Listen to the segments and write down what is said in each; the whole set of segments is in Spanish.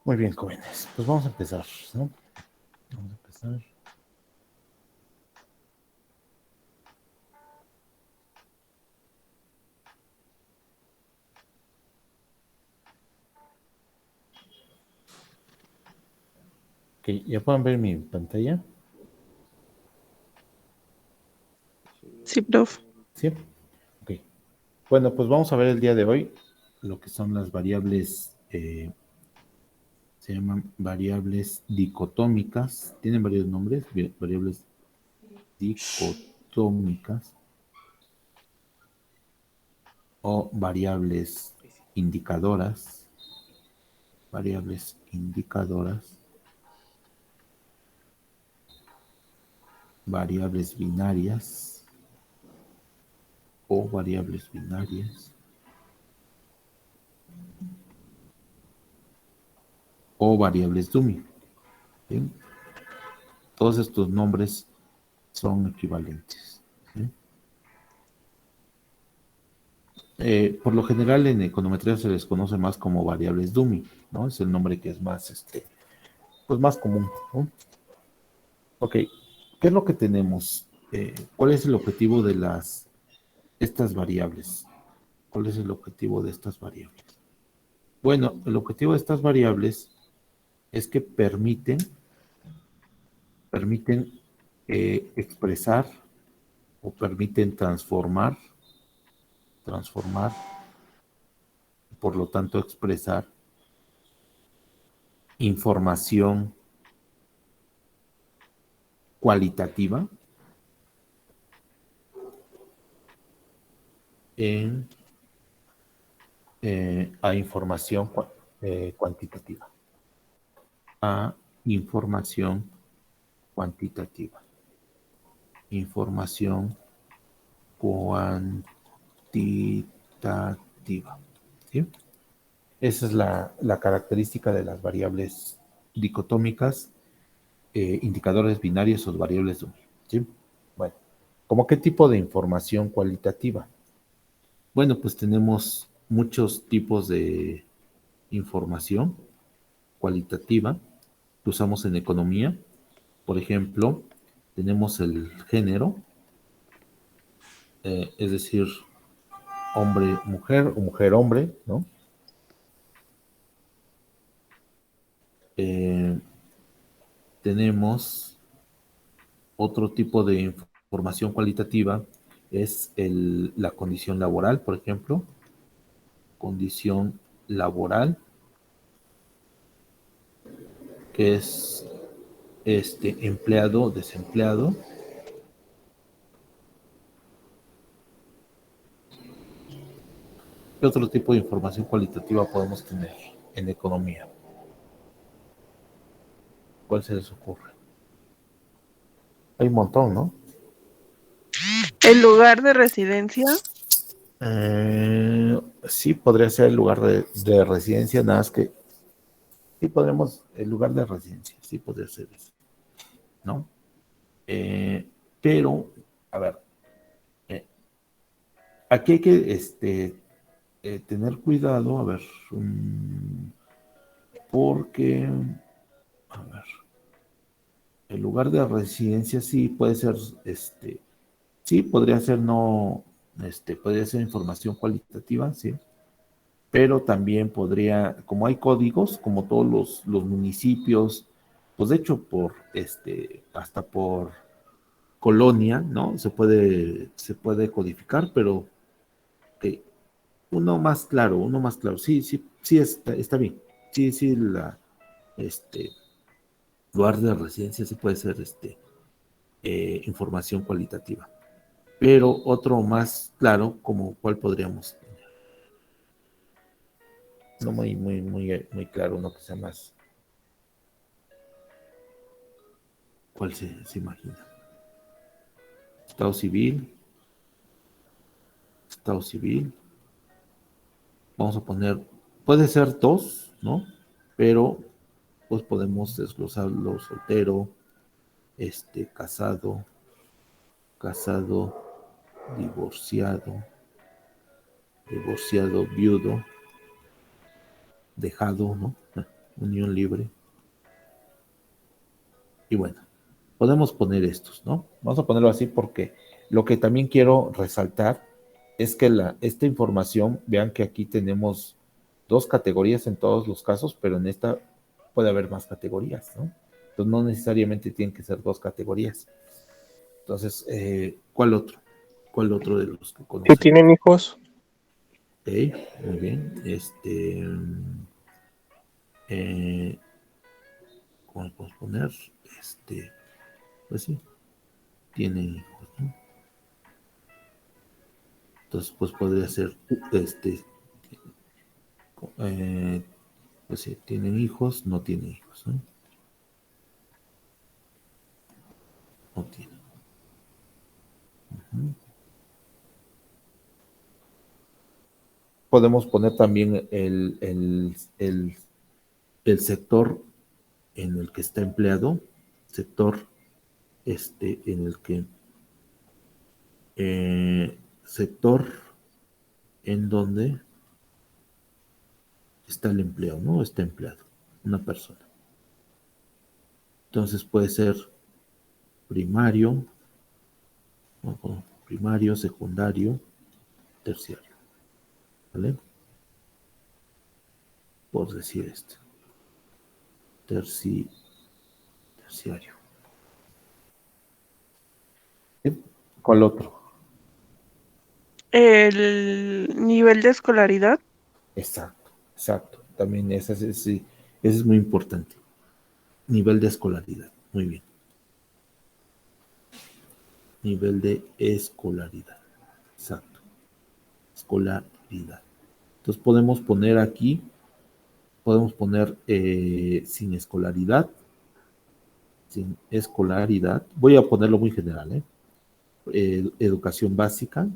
Muy bien, jóvenes. Pues vamos a empezar, ¿no? Vamos a empezar. Ok, ¿ya pueden ver mi pantalla? Sí, prof. Sí. Ok. Bueno, pues vamos a ver el día de hoy lo que son las variables, se llaman variables dicotómicas. Tienen varios nombres, variables dicotómicas o indicadoras, variables indicadoras, variables binarias o variables binarias o variables dummy. ¿Sí? Todos estos nombres son equivalentes. ¿Sí? Por lo general en econometría se les conoce más como variables dummy, ¿no? Es el nombre que es más, pues más común, ¿no? Ok, ¿qué es lo que tenemos? ¿Cuál es el objetivo de estas variables? ¿Cuál es el objetivo de estas variables? Bueno, el objetivo de estas variables es que permiten expresar o permiten transformar, por lo tanto expresar información cualitativa en, a información cuantitativa. A información cuantitativa. Información cuantitativa. ¿Sí? Esa es la característica de las variables dicotómicas, indicadores binarios o variables Dummy. ¿Sí? Bueno, ¿cómo qué tipo de información cualitativa? Bueno, pues tenemos muchos tipos de información cualitativa que usamos en economía. Por ejemplo, tenemos el género, es decir, hombre-mujer o mujer-hombre, ¿no? Eh, tenemos otro tipo de información cualitativa, es la condición laboral, por ejemplo, condición laboral, que es empleado, desempleado. ¿Qué otro tipo de información cualitativa podemos tener en economía? ¿Cuál se les ocurre? Hay un montón, ¿no? El lugar de residencia. Sí, podría ser el lugar de residencia, nada más que sí podremos, el lugar de residencia, sí podría ser eso, ¿no? Eh, pero, a ver, eh, aquí hay que tener cuidado, a ver, porque, a ver, el lugar de residencia sí puede ser, sí podría ser no, podría ser información cualitativa, sí, pero también podría, como hay códigos, como todos los municipios, pues de hecho por, hasta por colonia, ¿no? Se puede codificar, pero eh, uno más claro, sí, sí, sí está bien, sí, sí, este, lugar de residencia sí puede ser, información cualitativa, pero otro más claro, como cuál podríamos tener, no muy, muy, muy, muy claro, uno que sea más, ¿cuál se imagina? Estado civil, estado civil, vamos a poner, puede ser dos, ¿no? Pero pues podemos desglosarlo soltero, casado, casado, divorciado, divorciado, viudo, dejado, ¿no? unión libre. Y bueno, podemos poner estos, ¿no? Vamos a ponerlo así porque lo que también quiero resaltar es que esta información, vean que aquí tenemos dos categorías en todos los casos, pero en esta puede haber más categorías, ¿no? Entonces no necesariamente tienen que ser dos categorías. Entonces, ¿cuál otro? ¿Cuál otro de los que Si conocemos? tienen hijos, Ok, muy bien. ¿Cómo podemos poner? Pues sí, tiene hijos, ¿no? Entonces, pues podría ser, eh, pues sí, tienen hijos, no tienen hijos, ¿no? No tienen. Podemos poner también el sector en el que está empleado, sector en el que, sector en donde está el empleo, ¿no? Está empleado, una persona. Entonces puede ser primario, primario, secundario, terciario, ¿vale? Por decir esto. Terciario. ¿Sí? ¿Cuál otro? El nivel de escolaridad. Exacto, exacto. También sí, ese es muy importante. Nivel de escolaridad. Muy bien. Nivel de escolaridad. Exacto. Escolaridad. Entonces podemos poner aquí, podemos poner sin escolaridad. Sin escolaridad. Voy a ponerlo muy general, ¿eh? Educación básica.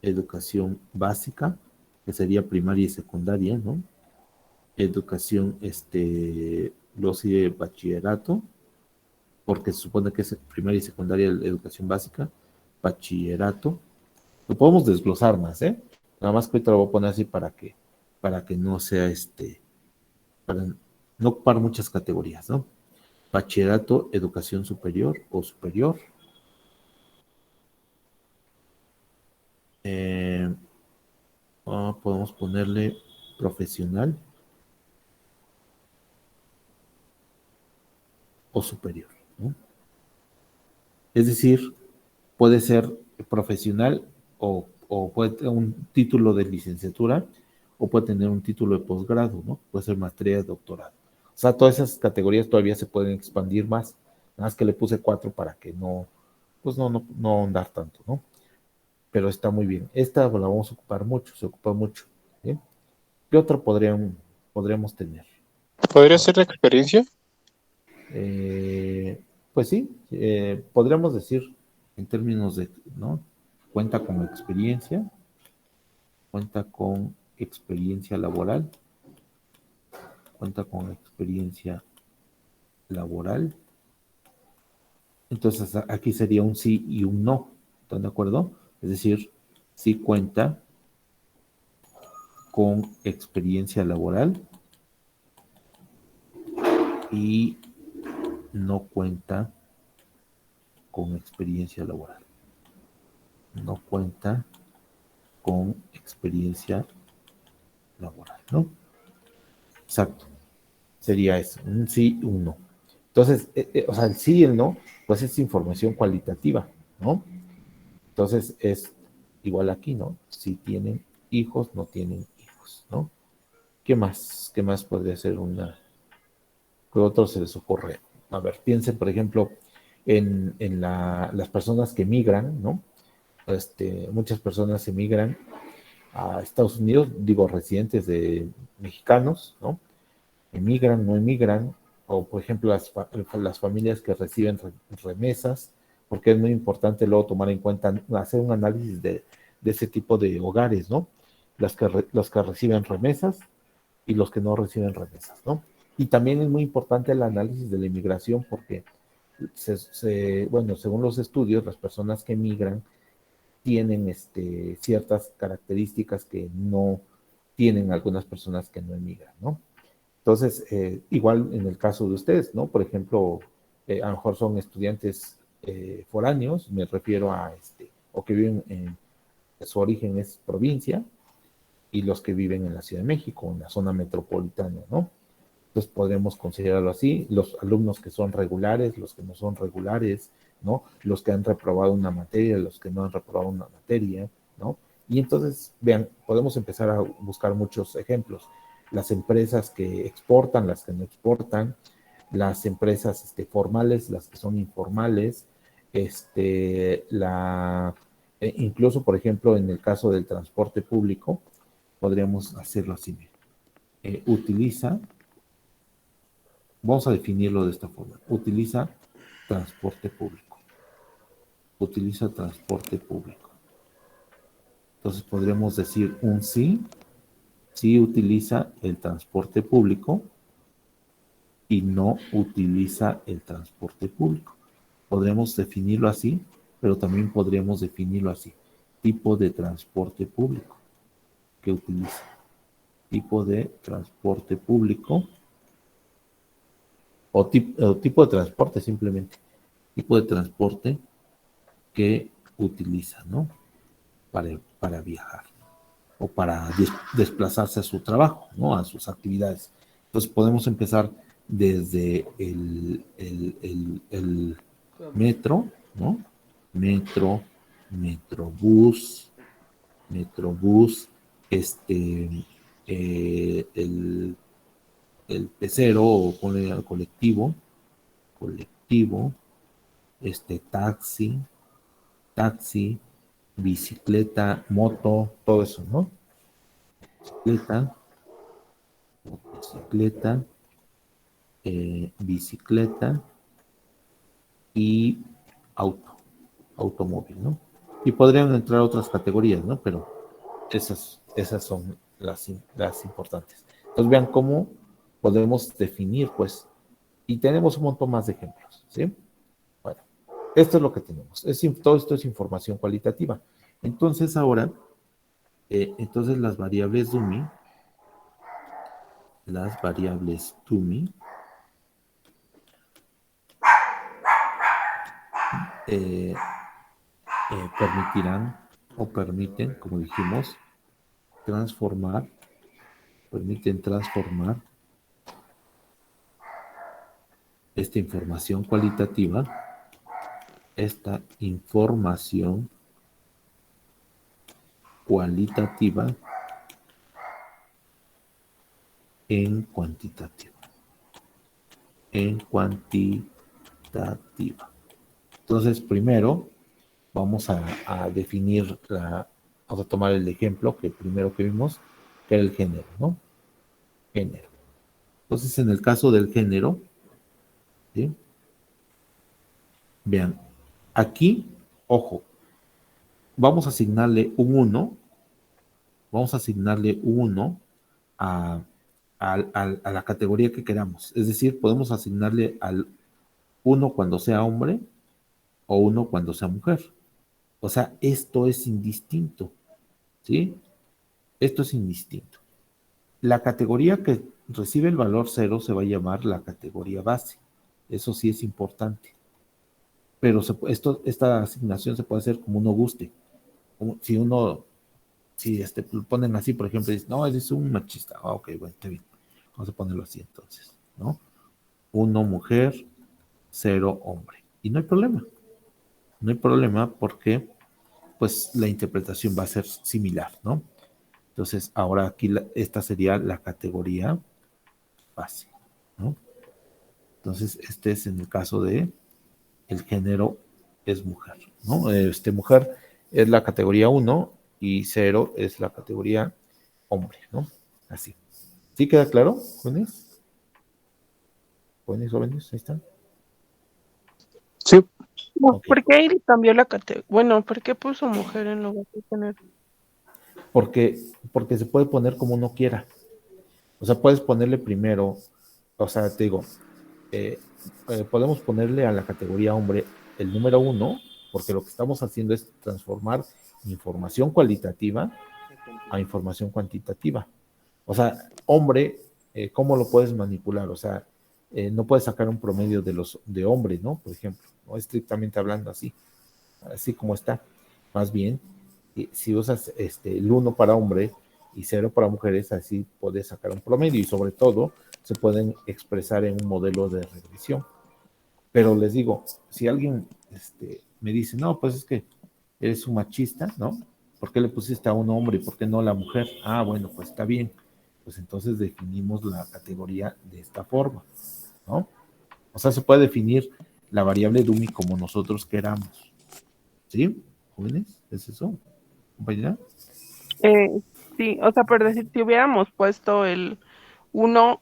Educación básica, que sería primaria y secundaria, ¿no? Educación, luego sigue bachillerato, porque se supone que es primaria y secundaria educación básica, bachillerato. Lo podemos desglosar más, ¿eh? Nada más que ahorita lo voy a poner así para que no sea para no ocupar muchas categorías, ¿no? Bachillerato, educación superior o superior. Eh, podemos ponerle profesional o superior, ¿no? Es decir, puede ser profesional o puede tener un título de licenciatura o puede tener un título de posgrado, ¿no? Puede ser maestría de doctorado. O sea, todas esas categorías todavía se pueden expandir más. Nada más que le puse 4 para que no, pues no ahondar tanto, ¿no? Pero está muy bien. Esta la vamos a ocupar mucho, se ocupa mucho. ¿Sí? ¿Qué otro podríamos tener? ¿podría Ah, ser la experiencia? Eh, pues sí, podríamos decir en términos de, ¿no? Cuenta con experiencia laboral, cuenta con experiencia laboral. Entonces aquí sería un sí y un no, ¿están de acuerdo? Es decir, sí cuenta con experiencia laboral y no cuenta con experiencia laboral. No cuenta con experiencia laboral, ¿no? Exacto. Sería eso, un sí, un no. Entonces, o sea, el sí y el no, pues es información cualitativa, ¿no? Entonces es igual aquí, ¿no? Si tienen hijos, no tienen hijos, ¿no? ¿Qué más? ¿Qué más podría ser una? ¿Qué otro se les ocurre? A ver, piensen, por ejemplo, las personas que emigran, ¿no? Muchas personas emigran a Estados Unidos, digo, residentes de mexicanos, ¿no? Emigran, no emigran, o por ejemplo las familias que reciben remesas, porque es muy importante luego tomar en cuenta, hacer un análisis de ese tipo de hogares, ¿no? Los que reciben remesas y los que no reciben remesas, ¿no? Y también es muy importante el análisis de la inmigración porque, bueno, según los estudios, las personas que emigran tienen ciertas características que no tienen algunas personas que no emigran, ¿no? Entonces, igual en el caso de ustedes, ¿no? Por ejemplo, a lo mejor son estudiantes foráneos, me refiero a o que viven su origen es provincia, y los que viven en la Ciudad de México, en la zona metropolitana, ¿no? Entonces podemos considerarlo así, los alumnos que son regulares, los que no son regulares, ¿no? Los que han reprobado una materia, los que no han reprobado una materia, ¿no? Y entonces, vean, podemos empezar a buscar muchos ejemplos. Las empresas que exportan, las que no exportan, las empresas formales, las que son informales, incluso, por ejemplo, en el caso del transporte público, podríamos hacerlo así. Utiliza, vamos a definirlo de esta forma, utiliza transporte público. Utiliza transporte público. Entonces podríamos decir un sí, sí utiliza el transporte público y no utiliza el transporte público. Podríamos definirlo así, pero también podríamos definirlo así. Tipo de transporte público que utiliza. Tipo de transporte público o tipo de transporte simplemente. Tipo de transporte que utiliza, ¿no? Para viajar o para desplazarse a su trabajo, ¿no? A sus actividades. Entonces podemos empezar desde el metro, ¿no? Metro, metrobús, metrobús, el pecero o ponle al colectivo, colectivo, taxi, taxi, bicicleta, moto, todo eso, ¿no? Bicicleta, bicicleta, bicicleta y auto, automóvil, ¿no? Y podrían entrar otras categorías, ¿no? Pero esas son las importantes. Entonces vean cómo podemos definir, pues, y tenemos un montón más de ejemplos, ¿sí? Bueno, esto es lo que tenemos. Todo esto es información cualitativa. Entonces ahora, entonces las variables dummy, eh, permitirán o permiten, como dijimos, transformar, permiten transformar esta información cualitativa, esta información cualitativa en cuantitativa, en cuantitativa. Entonces, primero vamos a definir vamos a tomar el ejemplo que primero que vimos, que era el género, ¿no? Género. Entonces, en el caso del género, ¿sí? Vean, aquí, ojo, vamos a asignarle un 1, vamos a asignarle un 1 a la categoría que queramos. Es decir, podemos asignarle al 1 cuando sea hombre o 1 cuando sea mujer. O sea, esto es indistinto, ¿sí? Esto es indistinto. La categoría que recibe el valor 0 se va a llamar la categoría base. Eso sí es importante. Pero esta asignación se puede hacer como uno guste. Si lo ponen así, por ejemplo, dice, no, es un machista. Ah, ok, bueno, está bien. Vamos a ponerlo así entonces, ¿no? 1 mujer, 0 hombre. Y no hay problema. No hay problema porque, pues, la interpretación va a ser similar, ¿no? Entonces, ahora aquí esta sería la categoría base, ¿no? Entonces, este es en el caso de el género es mujer, ¿no? Mujer es la categoría 1 y 0 es la categoría hombre, ¿no? Así. ¿Sí queda claro, jóvenes? Jóvenes, ahí están. Sí. No, Ok. ¿por qué ahí cambió la categoría? Bueno, ¿por qué puso mujer en lugar de tener? Porque se puede poner como uno quiera. O sea, puedes ponerle primero, o sea, te digo, eh, podemos ponerle a la categoría hombre el número 1, porque lo que estamos haciendo es transformar información cualitativa a información cuantitativa. O sea, hombre ¿cómo lo puedes manipular? O sea, no puedes sacar un promedio de hombre, ¿no? Por ejemplo, no estrictamente hablando así como está. Más bien, si usas el 1 para hombre y 0 para mujeres, así puedes sacar un promedio y sobre todo se pueden expresar en un modelo de regresión. Pero les digo, si alguien me dice, no, pues es que eres un machista, ¿no? ¿Por qué le pusiste a un hombre y por qué no a la mujer? Ah, bueno, pues está bien. Pues entonces definimos la categoría de esta forma, ¿no? O sea, se puede definir la variable Dummy como nosotros queramos. ¿Sí? ¿Jóvenes? ¿Es eso? ¿Compañera? Eh, sí, o sea, por decir, si hubiéramos puesto el uno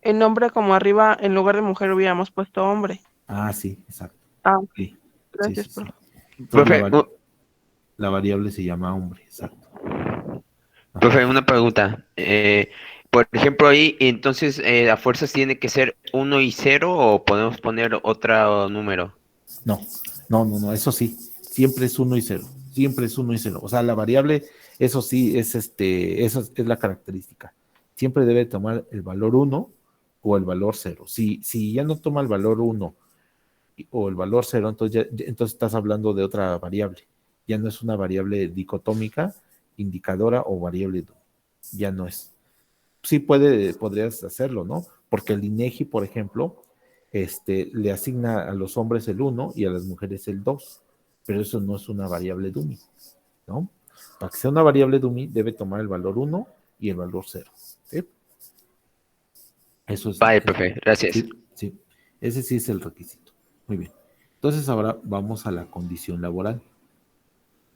en nombre como arriba, en lugar de mujer hubiéramos puesto hombre. Ah, sí, exacto. Ah, Sí, sí, gracias, sí, sí. profe. Entonces Profe, la variable se llama hombre, exacto. Ajá. profe, una pregunta. Por ejemplo, ahí, entonces, ¿a fuerzas tiene que ser 1 y 0 o podemos poner otro número? No, no, eso sí, siempre es 1 y 0, siempre es 1 y 0. O sea, la variable, eso sí, esa es la característica. Siempre debe tomar el valor 1 o el valor 0. Si ya no toma el valor 1 o el valor 0, entonces estás hablando de otra variable. Ya no es una variable dicotómica, indicadora o variable. Ya no es. Sí podrías hacerlo, ¿no? Porque el INEGI, por ejemplo, le asigna a los hombres el 1 y a las mujeres el 2, pero eso no es una variable dummy, ¿no? Para que sea una variable dummy debe tomar el valor 1 y el valor 0. ¿Sí? Eso es, Vale, profe, gracias. sí, sí, ese sí es el requisito. Muy bien. Entonces ahora vamos a la condición laboral.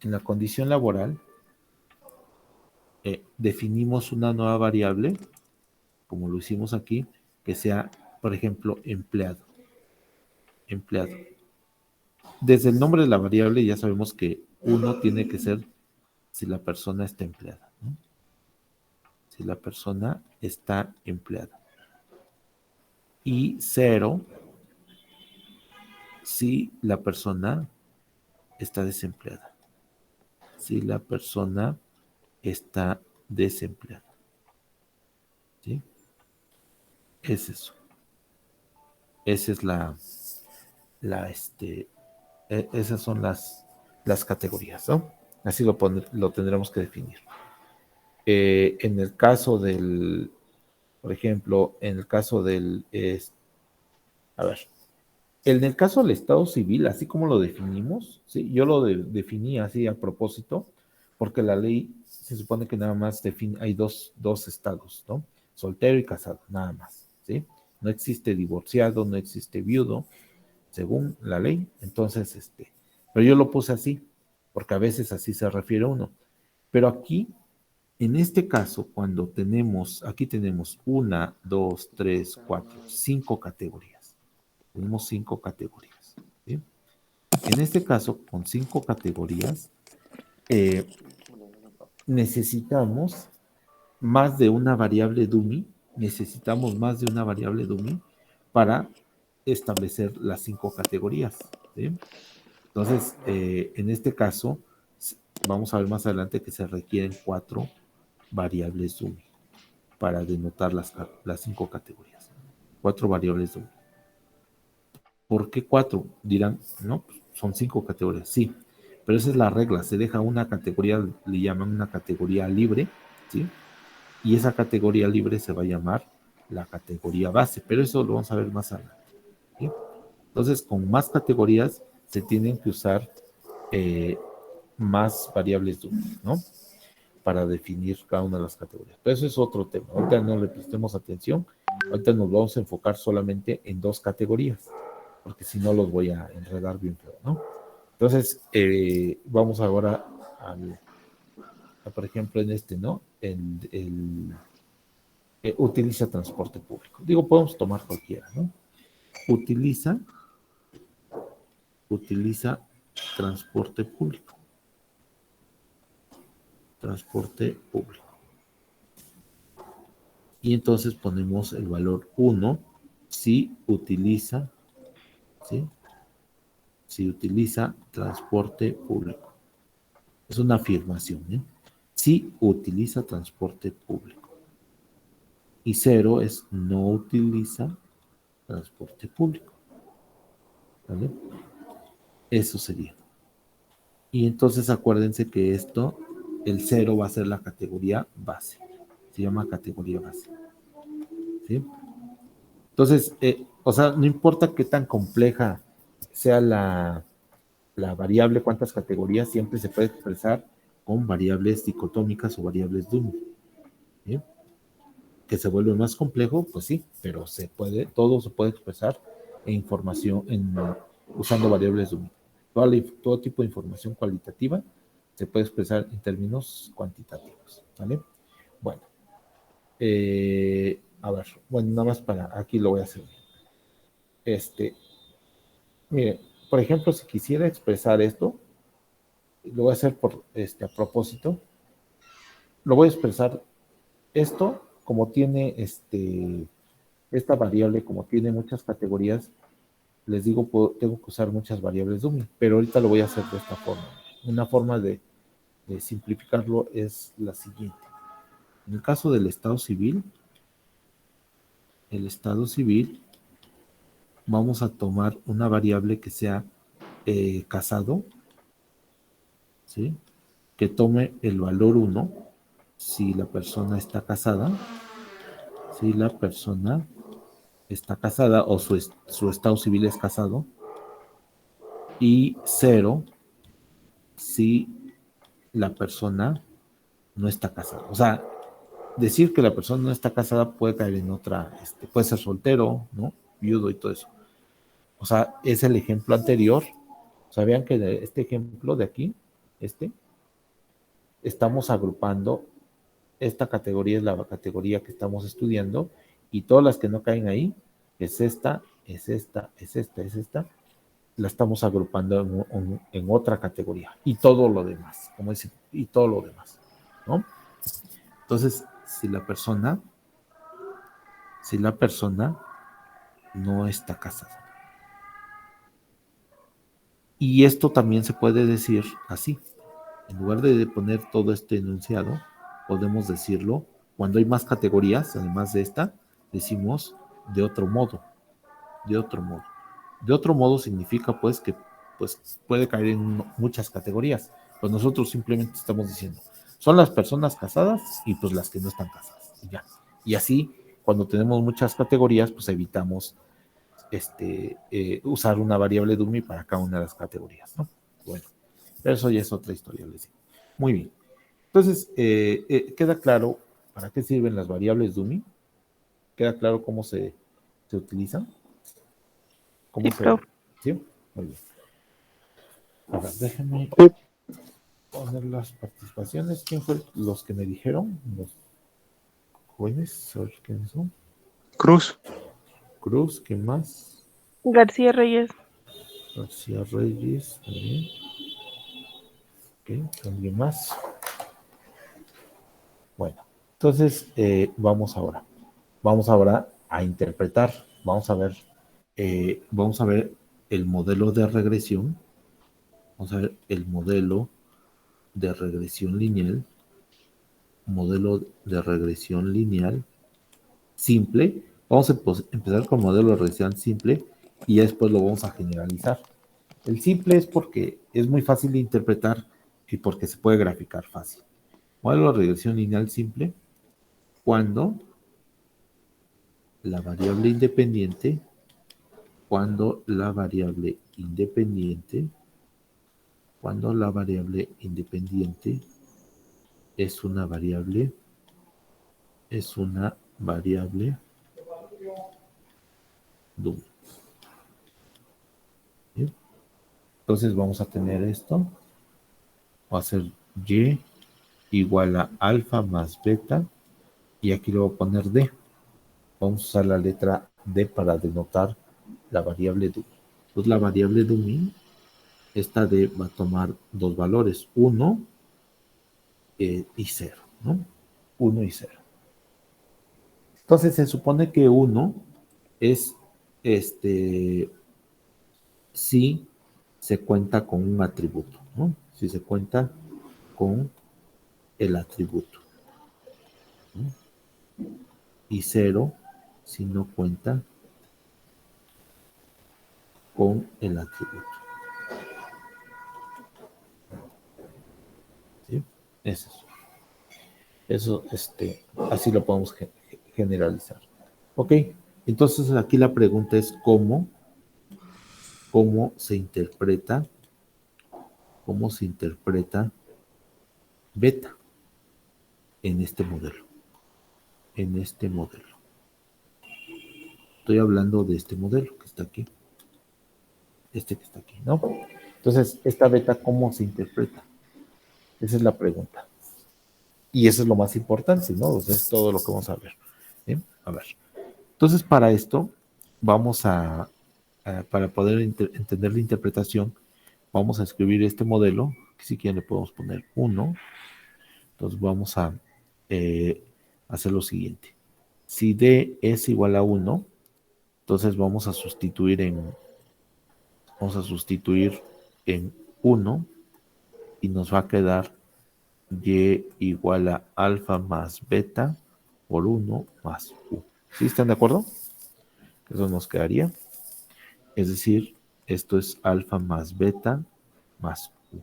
En la condición laboral definimos una nueva variable, como lo hicimos aquí, que sea, por ejemplo, empleado. Empleado. Desde el nombre de la variable ya sabemos que 1 tiene que ser si la persona está empleada, ¿no? Si la persona está empleada. Y 0 si la persona está desempleada. Si la persona está desempleada. ¿Sí? Es eso. Esa es esas son las categorías, ¿no? Así lo tendremos que definir. En el caso por ejemplo, en el caso a ver, en el caso del Estado civil, así como lo definimos, ¿sí? Yo lo definí así a propósito, porque la ley se supone que nada más hay dos estados, ¿no? Soltero y casado, nada más, ¿sí? No existe divorciado, no existe viudo, según la ley. Entonces, pero yo lo puse así, porque a veces así se refiere uno. Pero aquí, en este caso, aquí tenemos 5 categorías. Tenemos 5 categorías. ¿Sí? En este caso, con 5 categorías, eh, necesitamos más de una variable dummy, para establecer las 5 categorías. ¿Sí? Entonces, en este caso, vamos a ver más adelante que se requieren 4 variables dummy para denotar las 5 categorías. 4 variables dummy. ¿Por qué 4? Dirán, no, pues son 5 categorías. Sí, pero esa es la regla. Se deja una categoría, le llaman una categoría libre, ¿sí? Y esa categoría libre se va a llamar la categoría base, pero eso lo vamos a ver más adelante. ¿Sí? Entonces, con más categorías se tienen que usar más variables dummy, ¿no? Para definir cada una de las categorías. Pero eso es otro tema. Ahorita no le prestemos atención. Ahorita nos vamos a enfocar solamente en 2 categorías, porque si no los voy a enredar bien feo, ¿no? Entonces, vamos ahora por ejemplo, en ¿no? Utiliza transporte público. Digo, podemos tomar cualquiera, ¿no? Utiliza transporte público. Transporte público. Y entonces ponemos el valor 1 si utiliza, ¿sí? Si utiliza transporte público. Es una afirmación, ¿eh? Si utiliza transporte público. Y 0 es no utiliza transporte público. ¿Vale? Eso sería. Y entonces acuérdense que esto, el 0 va a ser la categoría base. Se llama categoría base. ¿Sí? Entonces, o sea, no importa qué tan compleja sea la variable, cuántas categorías, siempre se puede expresar con variables dicotómicas o variables Dummy. ¿Sí? Que se vuelve más complejo, pues sí, pero todo se puede expresar en información, usando variables Dummy. Todo tipo de información cualitativa se puede expresar en términos cuantitativos. ¿Vale? Bueno, a ver, bueno, nada más para aquí lo voy a hacer. Mire, por ejemplo, si quisiera expresar esto, lo voy a hacer a propósito, lo voy a expresar esto como tiene esta variable, como tiene muchas categorías, les digo, tengo que usar muchas variables dummy, pero ahorita lo voy a hacer de esta forma. Una forma de simplificarlo es la siguiente. En el caso del estado civil, vamos a tomar una variable que sea casado, ¿sí? Que tome el valor 1 si la persona está casada, o su estado civil es casado, y 0 si la persona no está casada. O sea, decir que la persona no está casada puede caer en otra, puede ser soltero, ¿no? Viudo y todo eso. O sea, es el ejemplo anterior. ¿Sabían que este ejemplo de aquí, estamos agrupando, esta categoría es la categoría que estamos estudiando, y todas las que no caen ahí, es esta, la estamos agrupando en otra categoría, y todo lo demás, como dice, y todo lo demás, ¿no? Entonces, si la persona no está casada. Y esto también se puede decir así. En lugar de poner todo este enunciado, podemos decirlo, cuando hay más categorías, además de esta, decimos de otro modo. De otro modo. De otro modo significa pues que pues, puede caer en muchas categorías. Pues nosotros simplemente estamos diciendo, son las personas casadas y pues las que no están casadas. Y ya. Y así, cuando tenemos muchas categorías, pues evitamos usar una variable dummy para cada una de las categorías, ¿no? Bueno, pero eso ya es otra historia, les digo. Muy bien. Entonces, queda claro para qué sirven las variables dummy. ¿Queda claro cómo se utilizan? Sí, profe. ¿Sí? Muy bien. Ahora, déjenme poner las participaciones. ¿Quién fue los que me dijeron? Los jóvenes, a ver quiénes son. Cruz. Cruz, ¿quién más? García Reyes. García Reyes, también. Ok, ¿alguien más? Bueno, entonces vamos ahora a interpretar, vamos a ver el modelo de regresión, vamos a ver el modelo de regresión lineal simple. Vamos a empezar con el modelo de regresión simple y ya después lo vamos a generalizar. El simple es porque es muy fácil de interpretar y porque se puede graficar fácil. Modelo de regresión lineal simple cuando la variable independiente es una variable dummy. ¿Sí? Entonces vamos a tener esto, va a ser y igual a alfa más beta, y aquí le voy a poner d. Vamos a usar la letra d para denotar la variable dummy. Entonces la variable dummy, esta d va a tomar dos valores, 1 y 0, ¿no? 1 y 0. Entonces se supone que 1 es si se cuenta con un atributo, ¿no? Si se cuenta con el atributo, ¿no? y 0 si no cuenta con el atributo. ¿Sí? Eso. Eso, así lo podemos generalizar. Ok, entonces aquí la pregunta es cómo se interpreta beta en este modelo. Estoy hablando de este modelo que está aquí. Que está aquí, ¿no? Entonces, esta beta, ¿cómo se interpreta? Esa es la pregunta. Y eso es lo más importante, ¿no? O sea, es todo lo que vamos a ver. ¿Bien? A ver. Entonces, para esto, vamos para poder entender la interpretación, vamos a escribir este modelo, que si quieren le podemos poner 1. Entonces, vamos a hacer lo siguiente. Si D es igual a 1, entonces vamos a sustituir en 1 y nos va a quedar y igual a alfa más beta por 1 más u. ¿Sí están de acuerdo? Eso nos quedaría. Es decir, esto es alfa más beta más u.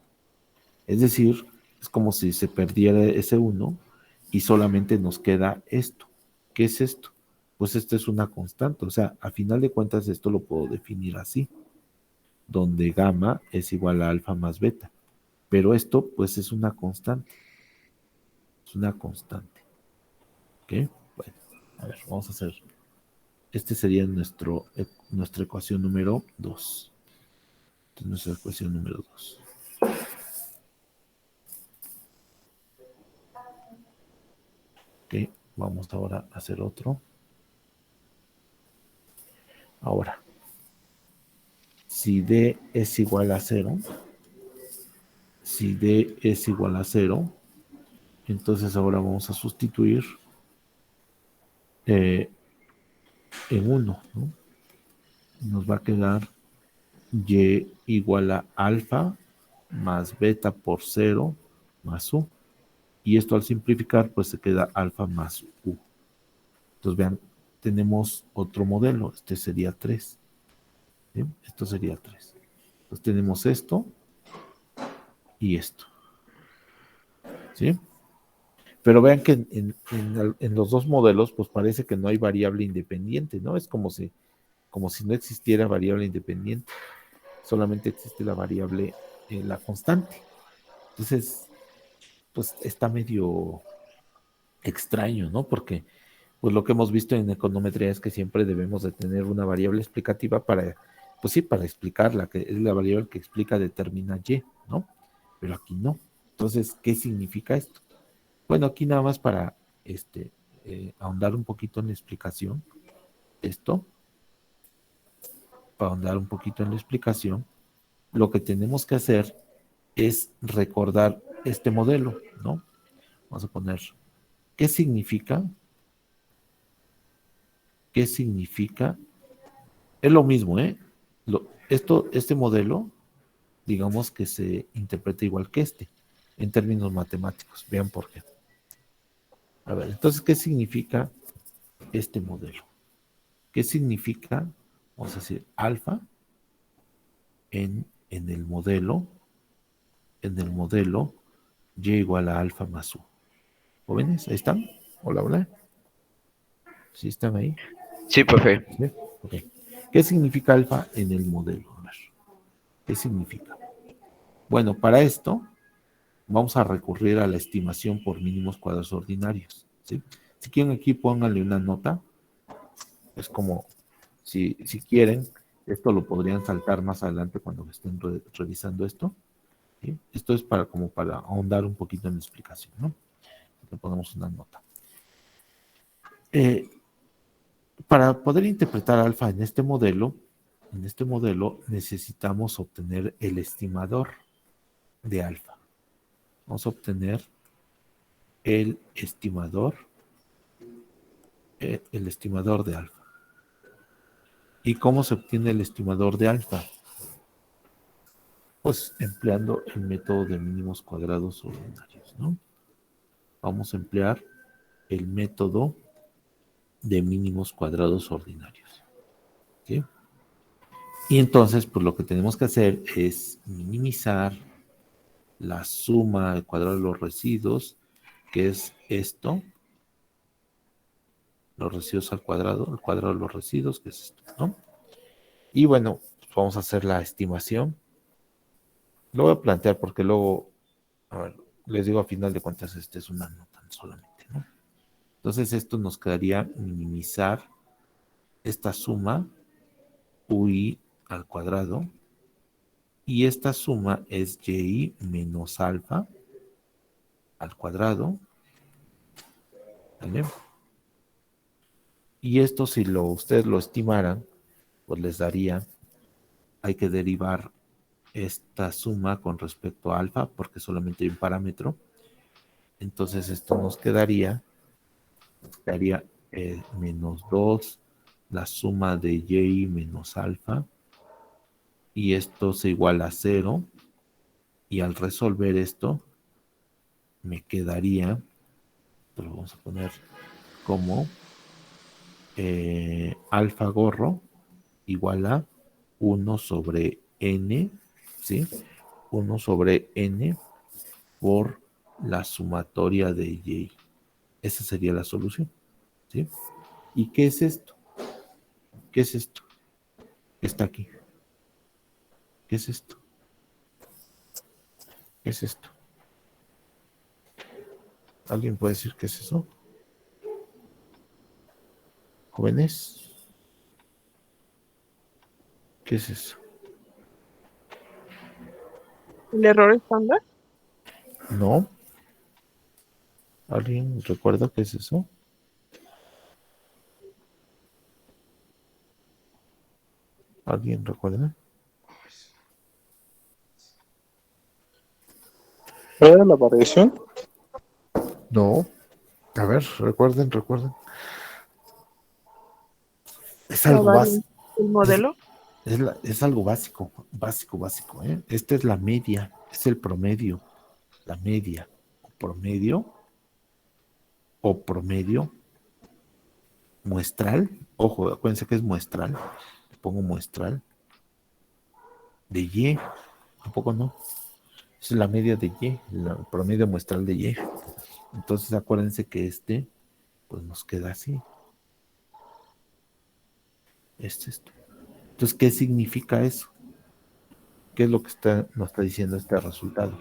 Es decir, es como si se perdiera ese 1 y solamente nos queda esto. ¿Qué es esto? Pues esto es una constante. O sea, a final de cuentas esto lo puedo definir así, donde gamma es igual a alfa más beta. Pero esto pues es una constante. Es una constante. ¿Ok? Bueno, a ver, vamos a hacer. Este sería nuestra ecuación número 2. Esta es nuestra ecuación número 2. Ok, vamos ahora a hacer otro. Ahora, si D es igual a 0, entonces ahora vamos a sustituir en 1, ¿no? Nos va a quedar y igual a alfa más beta por 0 más u. Y esto al simplificar, pues se queda alfa más u. Entonces vean, tenemos otro modelo. Este sería 3. ¿Sí? Esto sería 3. Entonces tenemos esto y esto. ¿Sí? Pero vean que en los dos modelos, pues parece que no hay variable independiente, ¿no? Es como si no existiera variable independiente. Solamente existe la variable, la constante. Entonces, pues está medio extraño, ¿no? Porque pues lo que hemos visto en econometría es que siempre debemos de tener una variable explicativa pues sí, para explicarla, que es la variable que explica determina y, ¿no? Pero aquí no. Entonces, ¿qué significa esto? Bueno, aquí nada más para ahondar un poquito en la explicación, lo que tenemos que hacer es recordar este modelo, ¿no? Vamos a poner, ¿qué significa? ¿Qué significa? Es lo mismo, ¿eh? Este modelo, digamos que se interpreta igual que en términos matemáticos. Vean por qué. A ver, entonces, ¿qué significa este modelo? ¿Qué significa, vamos a decir, alfa en el modelo, y igual a alfa más u? ¿Jóvenes? ¿Ahí están? Hola, hola. ¿Sí están ahí? Sí, profe. ¿Sí? Ok. ¿Qué significa alfa en el modelo? A ver, ¿qué significa? Bueno, para esto vamos a recurrir a la estimación por mínimos cuadrados ordinarios, ¿sí? Si quieren aquí pónganle una nota, es como si quieren, esto lo podrían saltar más adelante cuando estén revisando esto, ¿sí? Esto es como para ahondar un poquito en la explicación, ¿no? Le ponemos una nota. Para poder interpretar alfa en este modelo necesitamos obtener el estimador de alfa. Vamos a obtener el estimador de alfa. ¿Y cómo se obtiene el estimador de alfa? Pues empleando el método de mínimos cuadrados ordinarios, ¿no? Vamos a emplear el método de mínimos cuadrados ordinarios. ¿Sí? Y entonces, pues lo que tenemos que hacer es minimizar la suma del cuadrado de los residuos, que es esto, los residuos al cuadrado, el cuadrado de los residuos, que es esto, ¿no? Y bueno, pues vamos a hacer la estimación. Lo voy a plantear porque luego, a ver, les digo a final de cuentas, este es una nota solamente, ¿no? Entonces esto nos quedaría minimizar esta suma UI al cuadrado, y esta suma es y menos alfa al cuadrado, ¿vale? Y esto, si ustedes lo estimaran, pues les daría, hay que derivar esta suma con respecto a alfa, porque solamente hay un parámetro. Entonces esto nos quedaría menos 2 la suma de y menos alfa, y esto se iguala a 0, y al resolver esto me quedaría, pero vamos a poner como alfa gorro igual a 1 sobre n, ¿sí? 1 sobre n por la sumatoria de y. Esa sería la solución, ¿sí? ¿Y qué es esto? ¿Qué es esto? ¿Qué está aquí? ¿Qué es esto? ¿Qué es esto? ¿Alguien puede decir qué es eso? Jóvenes, ¿qué es eso? ¿El error estándar? ¿No? ¿Alguien recuerda qué es eso? ¿Alguien recuerda? ¿Era la variación? No. A ver, recuerden. Es ¿La algo variante básico. del modelo? Es algo básico, ¿eh? Esta es la media, es el promedio, la media, o promedio muestral. Ojo, acuérdense que es muestral. Le pongo muestral de Y, ¿a poco no? Es la media de Y, el promedio muestral de Y. Entonces acuérdense que pues nos queda así. Es esto. Entonces, ¿qué significa eso? ¿Qué es lo que nos está diciendo este resultado?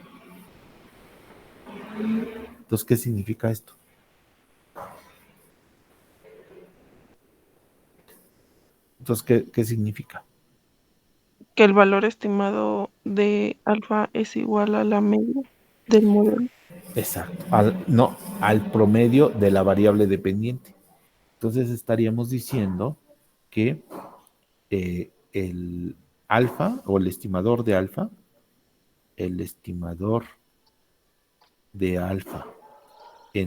Entonces, ¿qué significa esto? Entonces, ¿qué significa? Que el valor estimado de alfa es igual a la media del modelo. Exacto. No, al promedio de la variable dependiente. Entonces estaríamos diciendo que el alfa o el estimador de alfa en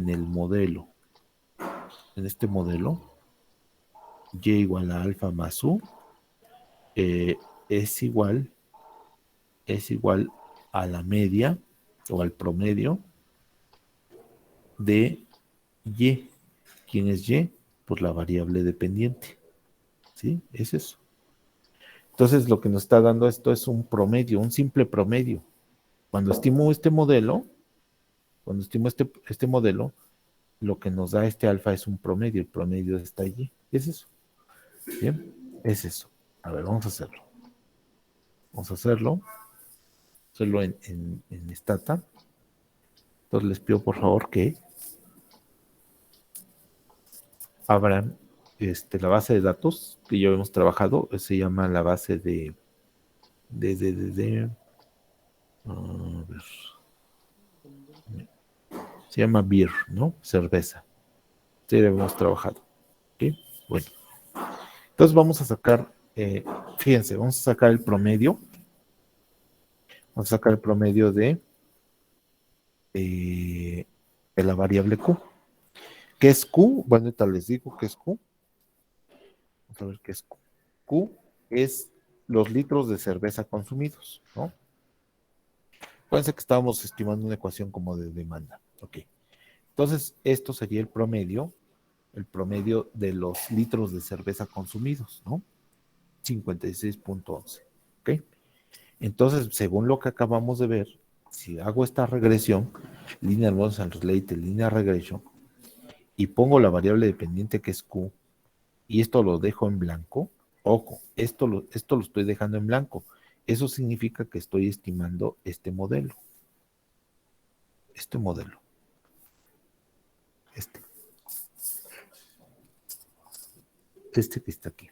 el modelo, en este modelo, y igual a alfa más u, eh, es igual, es igual a la media o al promedio de y. ¿Quién es y? Pues la variable dependiente. ¿Sí? Es eso. Entonces, lo que nos está dando esto es un promedio, un simple promedio. Cuando estimo este modelo, lo que nos da este alfa es un promedio. El promedio está allí. Es eso. Bien, es eso. A ver, vamos a hacerlo. Vamos a hacerlo en Stata. Entonces, les pido por favor que abran la base de datos que ya hemos trabajado. Se llama la base a ver, se llama beer, ¿no? Cerveza. Sí, hemos trabajado. ¿Ok? Bueno, entonces vamos a sacar, fíjense, vamos a sacar el promedio. Vamos a sacar el promedio de la variable Q. ¿Qué es Q? Bueno, ahorita les digo qué es Q. Vamos a ver qué es Q. Q es los litros de cerveza consumidos, ¿no? Acuérdense que estábamos estimando una ecuación como de demanda. Ok. Entonces, esto sería el promedio el promedio de los litros de cerveza consumidos, ¿no? 56.11, ¿ok? Entonces, según lo que acabamos de ver, si hago esta regresión, linear models and related linear regression, y pongo la variable dependiente que es Q, y esto lo dejo en blanco, ojo, esto lo estoy dejando en blanco. Eso significa que estoy estimando este modelo. Este modelo. Este que está aquí.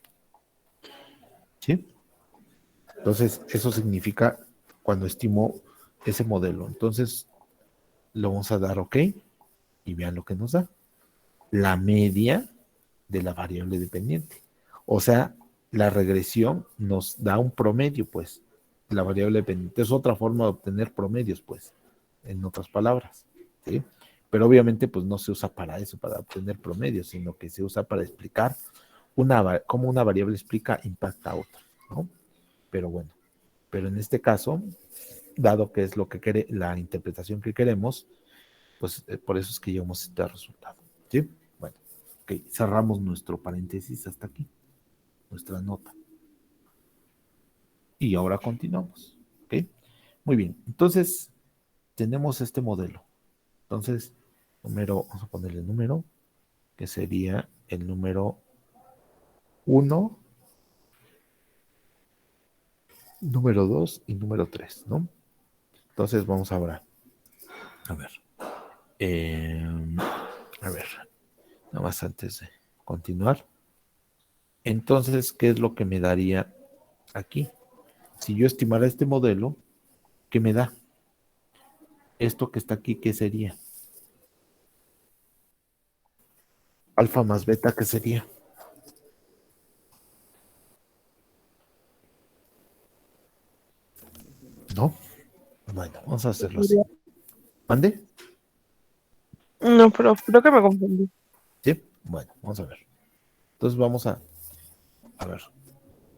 ¿Sí? Entonces, eso significa cuando estimo ese modelo. Entonces, lo vamos a dar OK y vean lo que nos da. La media de la variable dependiente. O sea, la regresión nos da un promedio, pues. La variable dependiente es otra forma de obtener promedios, pues, en otras palabras, ¿sí? Pero obviamente, pues, no se usa para eso, para obtener promedios, sino que se usa para explicar cómo una variable explica impacta a otra, ¿no? Pero bueno, pero en este caso, dado que es lo que la interpretación que queremos, pues por eso es que llegamos a este resultado, ¿sí? Bueno, ok, cerramos nuestro paréntesis hasta aquí, nuestra nota. Y ahora continuamos, ¿ok? Muy bien, entonces tenemos este modelo. Entonces, vamos a ponerle número, que sería el número 1, número 2 y número 3, ¿no? Entonces vamos ahora a ver. A ver, nada más antes de continuar. Entonces, ¿qué es lo que me daría aquí? Si yo estimara este modelo, ¿qué me da? Esto que está aquí, ¿qué sería? Alfa más beta, ¿qué sería? ¿No? Bueno, vamos a hacerlo así. ¿Mande? No, pero creo que me confundí. ¿Sí? Bueno, vamos a ver. Entonces a ver.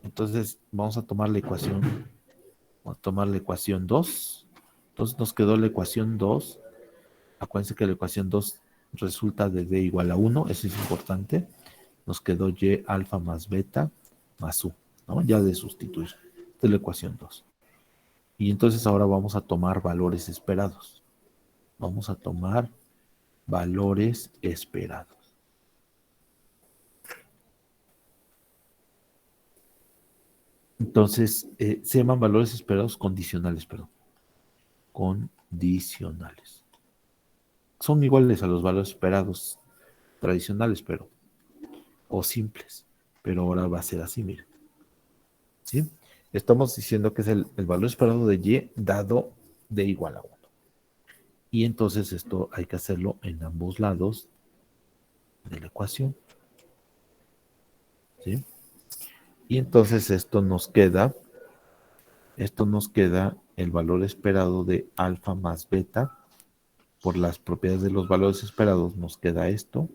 Entonces vamos a tomar la ecuación. Vamos a tomar la ecuación 2. Entonces nos quedó la ecuación 2. Acuérdense que la ecuación 2 resulta de D igual a 1. Eso es importante. Nos quedó Y alfa más beta más U, ¿no? Ya de sustituir. Esta es la ecuación 2. Y entonces ahora vamos a tomar valores esperados. Vamos a tomar valores esperados. Entonces, se llaman valores esperados condicionales, perdón. Condicionales. Son iguales a los valores esperados tradicionales, o simples. Pero ahora va a ser así, miren. ¿Sí? Estamos diciendo que es el valor esperado de Y dado de igual a 1. Y entonces esto hay que hacerlo en ambos lados de la ecuación. ¿Sí? Y entonces esto nos queda el valor esperado de alfa más beta. Por las propiedades de los valores esperados nos queda esto.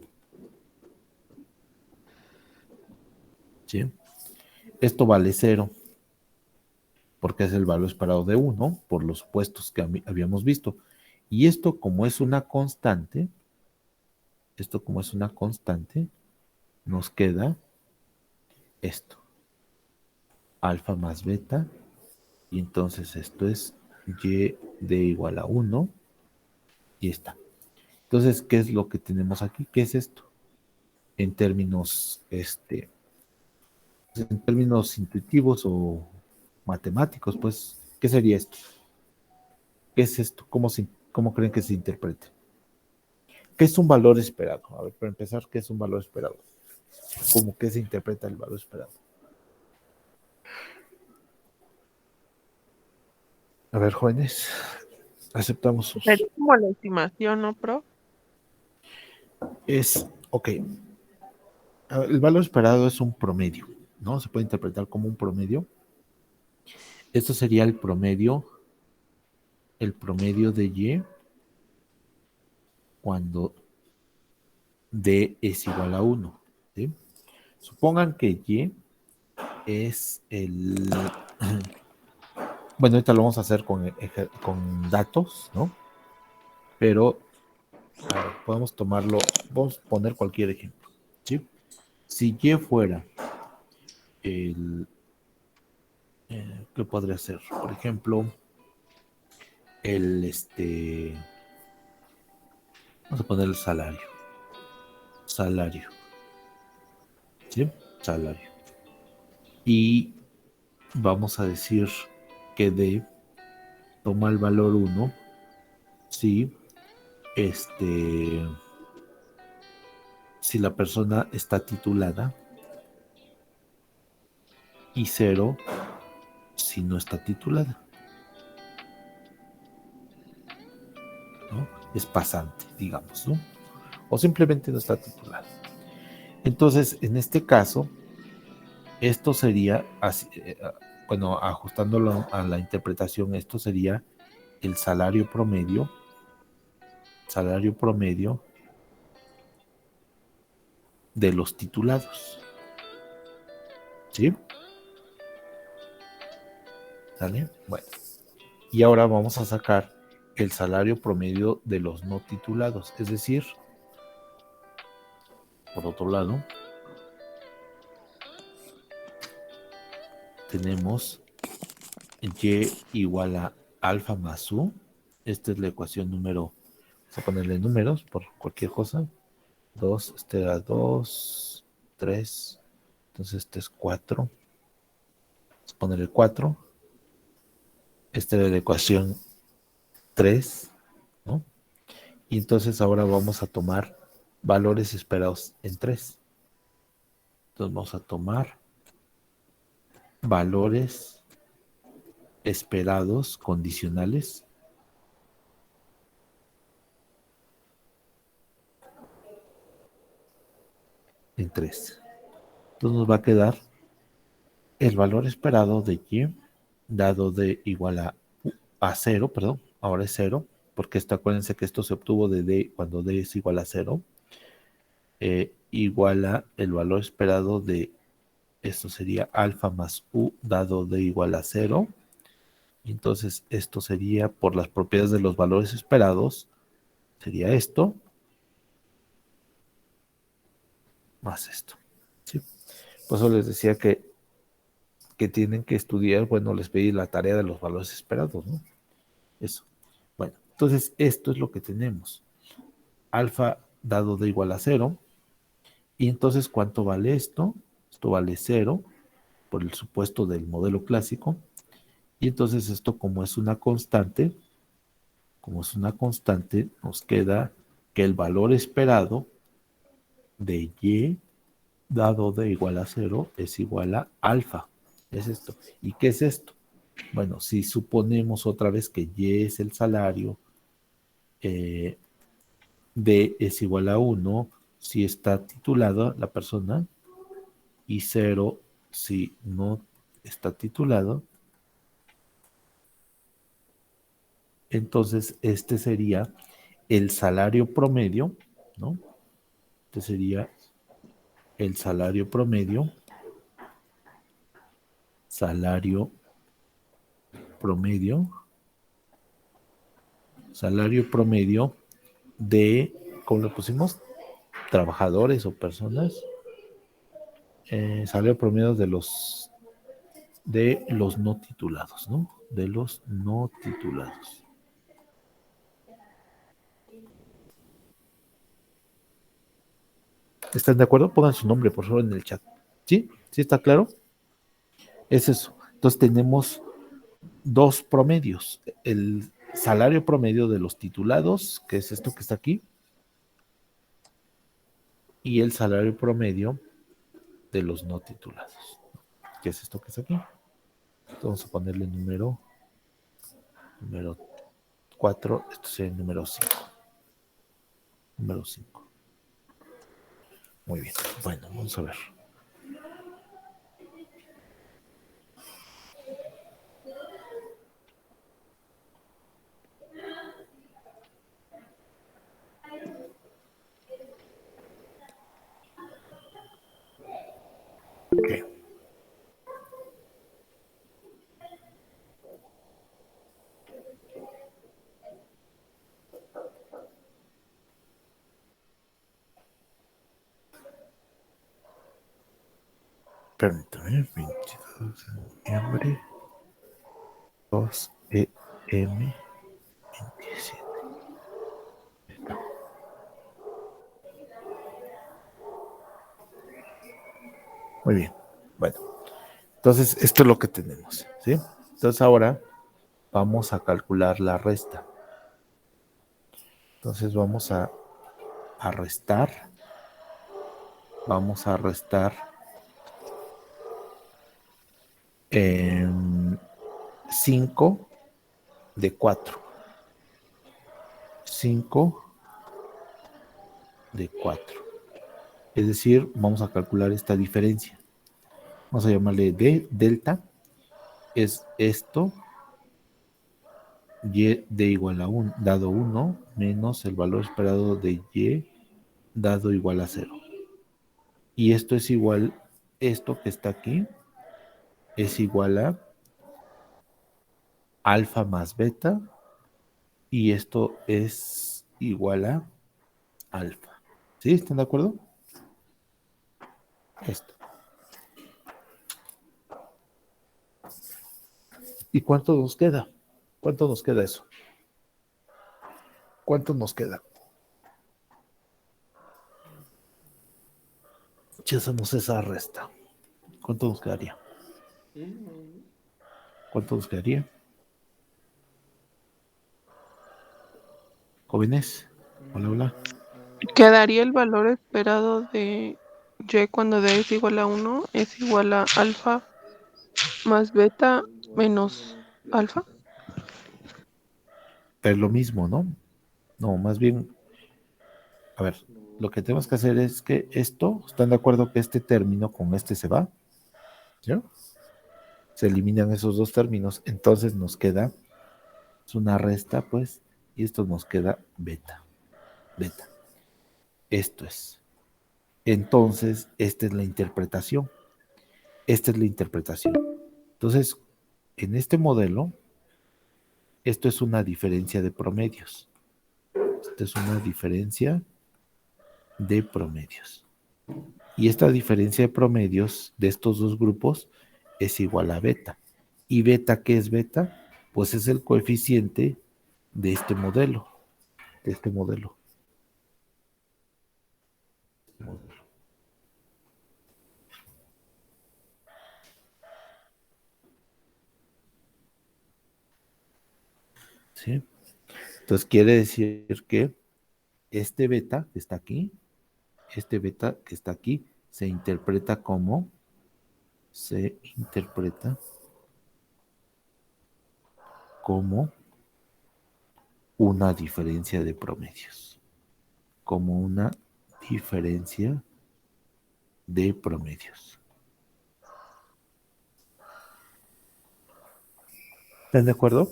¿Sí? Esto vale 0, porque es el valor esperado de 1, por los supuestos que habíamos visto. Y esto como es una constante, nos queda esto. Alfa más beta. Y entonces esto es Y de igual a 1. Y está. Entonces, ¿qué es lo que tenemos aquí? ¿Qué es esto? En términos, intuitivos o matemáticos, pues, ¿qué sería esto? ¿Qué es esto? ¿Cómo creen que se interprete? ¿Qué es un valor esperado? A ver, para empezar, ¿qué es un valor esperado? ¿Cómo que se interpreta el valor esperado? A ver, jóvenes, aceptamos sus... Sería como la estimación, ¿no, pro? Ok. El valor esperado es un promedio, ¿no? Se puede interpretar como un promedio. Esto sería el promedio de Y cuando D es igual a 1. ¿Sí? Supongan que Y es el... Bueno, ahorita lo vamos a hacer con datos, ¿no? Pero podemos tomarlo, vamos a poner cualquier ejemplo. ¿sí? Si Y fuera ¿qué podría ser? Por ejemplo, el vamos a poner el salario. Salario, ¿sí? Salario. Y vamos a decir que D toma el valor 1, ¿sí? Si la persona está titulada, y 0 si no está titulada, ¿no? Es pasante, digamos, ¿no? O simplemente no está titulada. Entonces, en este caso, esto sería, bueno, ajustándolo a la interpretación, esto sería el salario promedio de los titulados, ¿sí? ¿Sale? Bueno, y ahora vamos a sacar el salario promedio de los no titulados, es decir, por otro lado, tenemos Y igual a alfa más U. Esta es la ecuación número, vamos a ponerle números por cualquier cosa. 2, este era 2, 3, entonces este es 4. Vamos a ponerle 4. Esta era la ecuación 3, ¿no? Y entonces ahora vamos a tomar valores esperados en 3. Entonces vamos a tomar valores esperados condicionales en 3. Entonces nos va a quedar el valor esperado de Y dado de igual a 0, perdón, ahora es 0, porque acuérdense que esto se obtuvo de D cuando D es igual a 0, igual a el valor esperado de, esto sería alfa más U dado D igual a 0, y entonces esto sería por las propiedades de los valores esperados, sería esto, más esto, ¿sí? Por eso les decía que tienen que estudiar, bueno, les pedí la tarea de los valores esperados, ¿no? Eso. Bueno, entonces esto es lo que tenemos. Alfa dado de igual a 0. Y entonces, ¿cuánto vale esto? Esto vale 0 por el supuesto del modelo clásico. Y entonces esto como es una constante, nos queda que el valor esperado de Y dado de igual a 0 es igual a alfa. Es esto. ¿Y qué es esto? Bueno, si suponemos otra vez que Y es el salario, D es igual a 1 si está titulada la persona y 0 si no está titulado, entonces este sería el salario promedio, ¿no? Este sería el salario promedio, salario promedio de, ¿cómo lo pusimos? Trabajadores o personas, salario promedio de los no titulados, ¿no? De los no titulados. ¿Están de acuerdo? Pongan su nombre, por favor, en el chat. ¿Sí? ¿Sí está claro? Es eso. Entonces tenemos dos promedios. El salario promedio de los titulados, que es esto que está aquí, y el salario promedio de los no titulados, que es esto que está aquí. Entonces vamos a ponerle número 4, esto sería el número 5. Número 5. Muy bien. Bueno, vamos a ver. Okay. Permítame, 22 de noviembre, 2 EM 27. Muy bien. Bueno, entonces esto es lo que tenemos, ¿sí? Entonces ahora vamos a calcular la resta. Entonces vamos a restar. Vamos a restar 5 de 4. 5 de 4. Es decir, vamos a calcular esta diferencia. Vamos a llamarle D delta. Es esto, y de igual a 1, dado 1, menos el valor esperado de y dado igual a 0. Y esto es igual, esto que está aquí, es igual a alfa más beta, y esto es igual a alfa. ¿Sí? ¿Están de acuerdo? Esto. ¿Y cuánto nos queda? ¿Cuánto nos queda eso? ¿Cuánto nos queda? Si hacemos esa resta, ¿cuánto nos quedaría? ¿Cuánto nos quedaría? Jóvenes, hola, hola. Quedaría el valor esperado de y cuando d es igual a 1 es igual a alfa más beta menos alfa. Pero lo mismo, ¿no? No, más bien, a ver, lo que tenemos que hacer es que esto, ¿están de acuerdo que este término con este se va? ¿Sí? Se eliminan esos dos términos, entonces nos queda, es una resta, pues, y esto nos queda beta. Beta. Esto es. Entonces, esta es la interpretación. Esta es la interpretación. Entonces, en este modelo, esto es una diferencia de promedios. Esto es una diferencia de promedios. Y esta diferencia de promedios de estos dos grupos es igual a beta. ¿Y beta qué es beta? Pues es el coeficiente de este modelo. De este modelo. ¿Sí? Entonces quiere decir que este beta que está aquí, este beta que está aquí, se interpreta como una diferencia de promedios. Como una diferencia de promedios. ¿Están de acuerdo?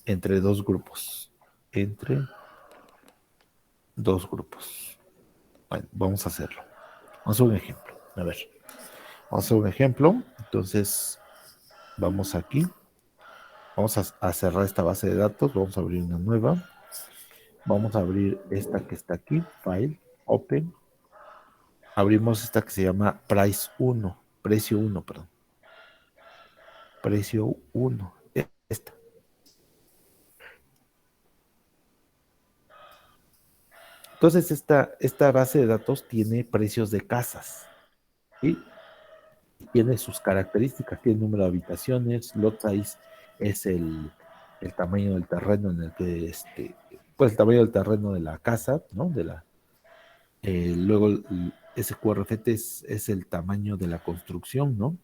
Entre dos grupos. Entre dos grupos. Bueno, vamos a hacerlo. Vamos a hacer un ejemplo. A ver. Vamos a hacer un ejemplo. Entonces, vamos aquí. Vamos a cerrar esta base de datos. Vamos a abrir una nueva. Vamos a abrir esta que está aquí. File. Open. Abrimos esta que se llama Price 1. Precio 1, perdón. Precio 1. Esta. Entonces, esta base de datos tiene precios de casas. ¿Sí? Tiene sus características, tiene el número de habitaciones, lot size es el tamaño del terreno en el que, pues el tamaño del terreno de la casa, ¿no? Luego el SQRFT es el tamaño de la construcción, ¿no?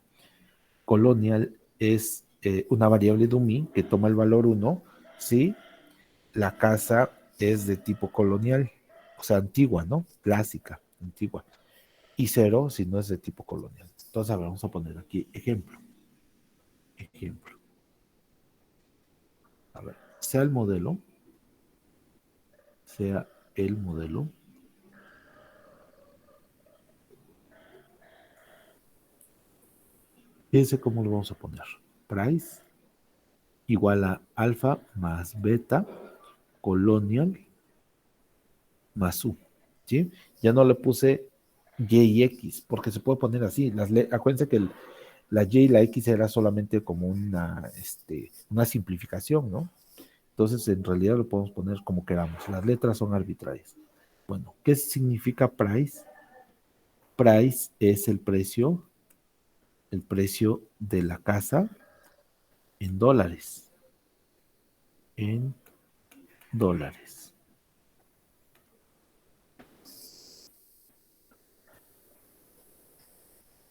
Colonial es una variable dummy que toma el valor 1 si la casa es de tipo colonial, o sea, antigua, ¿no? Clásica, antigua. Y 0 si no es de tipo colonial. Entonces, a ver, vamos a poner aquí ejemplo. Ejemplo. A ver, sea el modelo. Fíjense cómo lo vamos a poner. Price igual a alfa más beta colonial más U. ¿Sí? Ya no le puse Y y X, porque se puede poner así. Acuérdense que la Y y la X era solamente como una simplificación, ¿no? Entonces, en realidad lo podemos poner como queramos. Las letras son arbitrarias. Bueno, ¿qué significa price? Price es el precio de la casa en dólares. En dólares.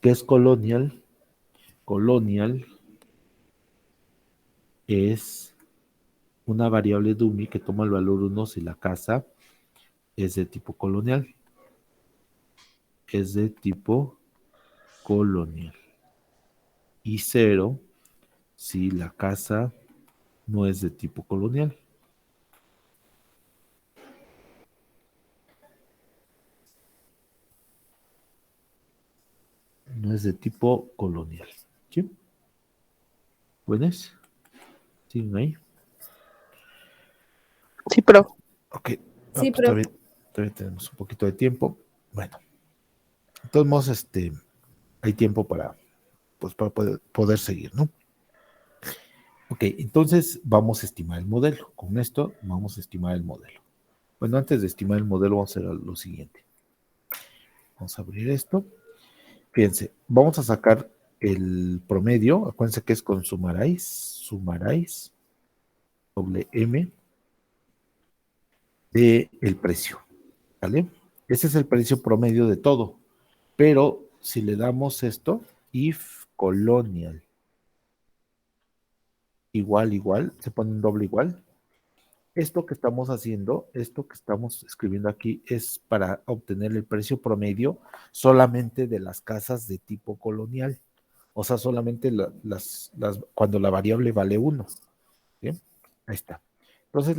¿Qué es colonial? Colonial es una variable dummy que toma el valor 1 si la casa es de tipo colonial. Es de tipo colonial. Y 0 si la casa no es de tipo colonial. No es de tipo colonial. ¿Sí? ¿Buenas? ¿Siguen ahí? Sí, profe. Ok. Sí, Pues profe. todavía tenemos un poquito de tiempo. Bueno, de todos modos, hay tiempo para poder seguir, ¿no? Ok, entonces vamos a estimar el modelo. Con esto vamos a estimar el modelo. Bueno, antes de estimar el modelo, vamos a hacer lo siguiente. Vamos a abrir esto. Fíjense, vamos a sacar el promedio. Acuérdense que es con sumaráis, doble M, de el precio. ¿Vale? Ese es el precio promedio de todo. Pero si le damos esto, if colonial igual, se pone un doble igual. Esto que estamos haciendo, esto que estamos escribiendo aquí es para obtener el precio promedio solamente de las casas de tipo colonial. O sea, solamente cuando la variable vale 1. ¿Bien? Ahí está. Entonces,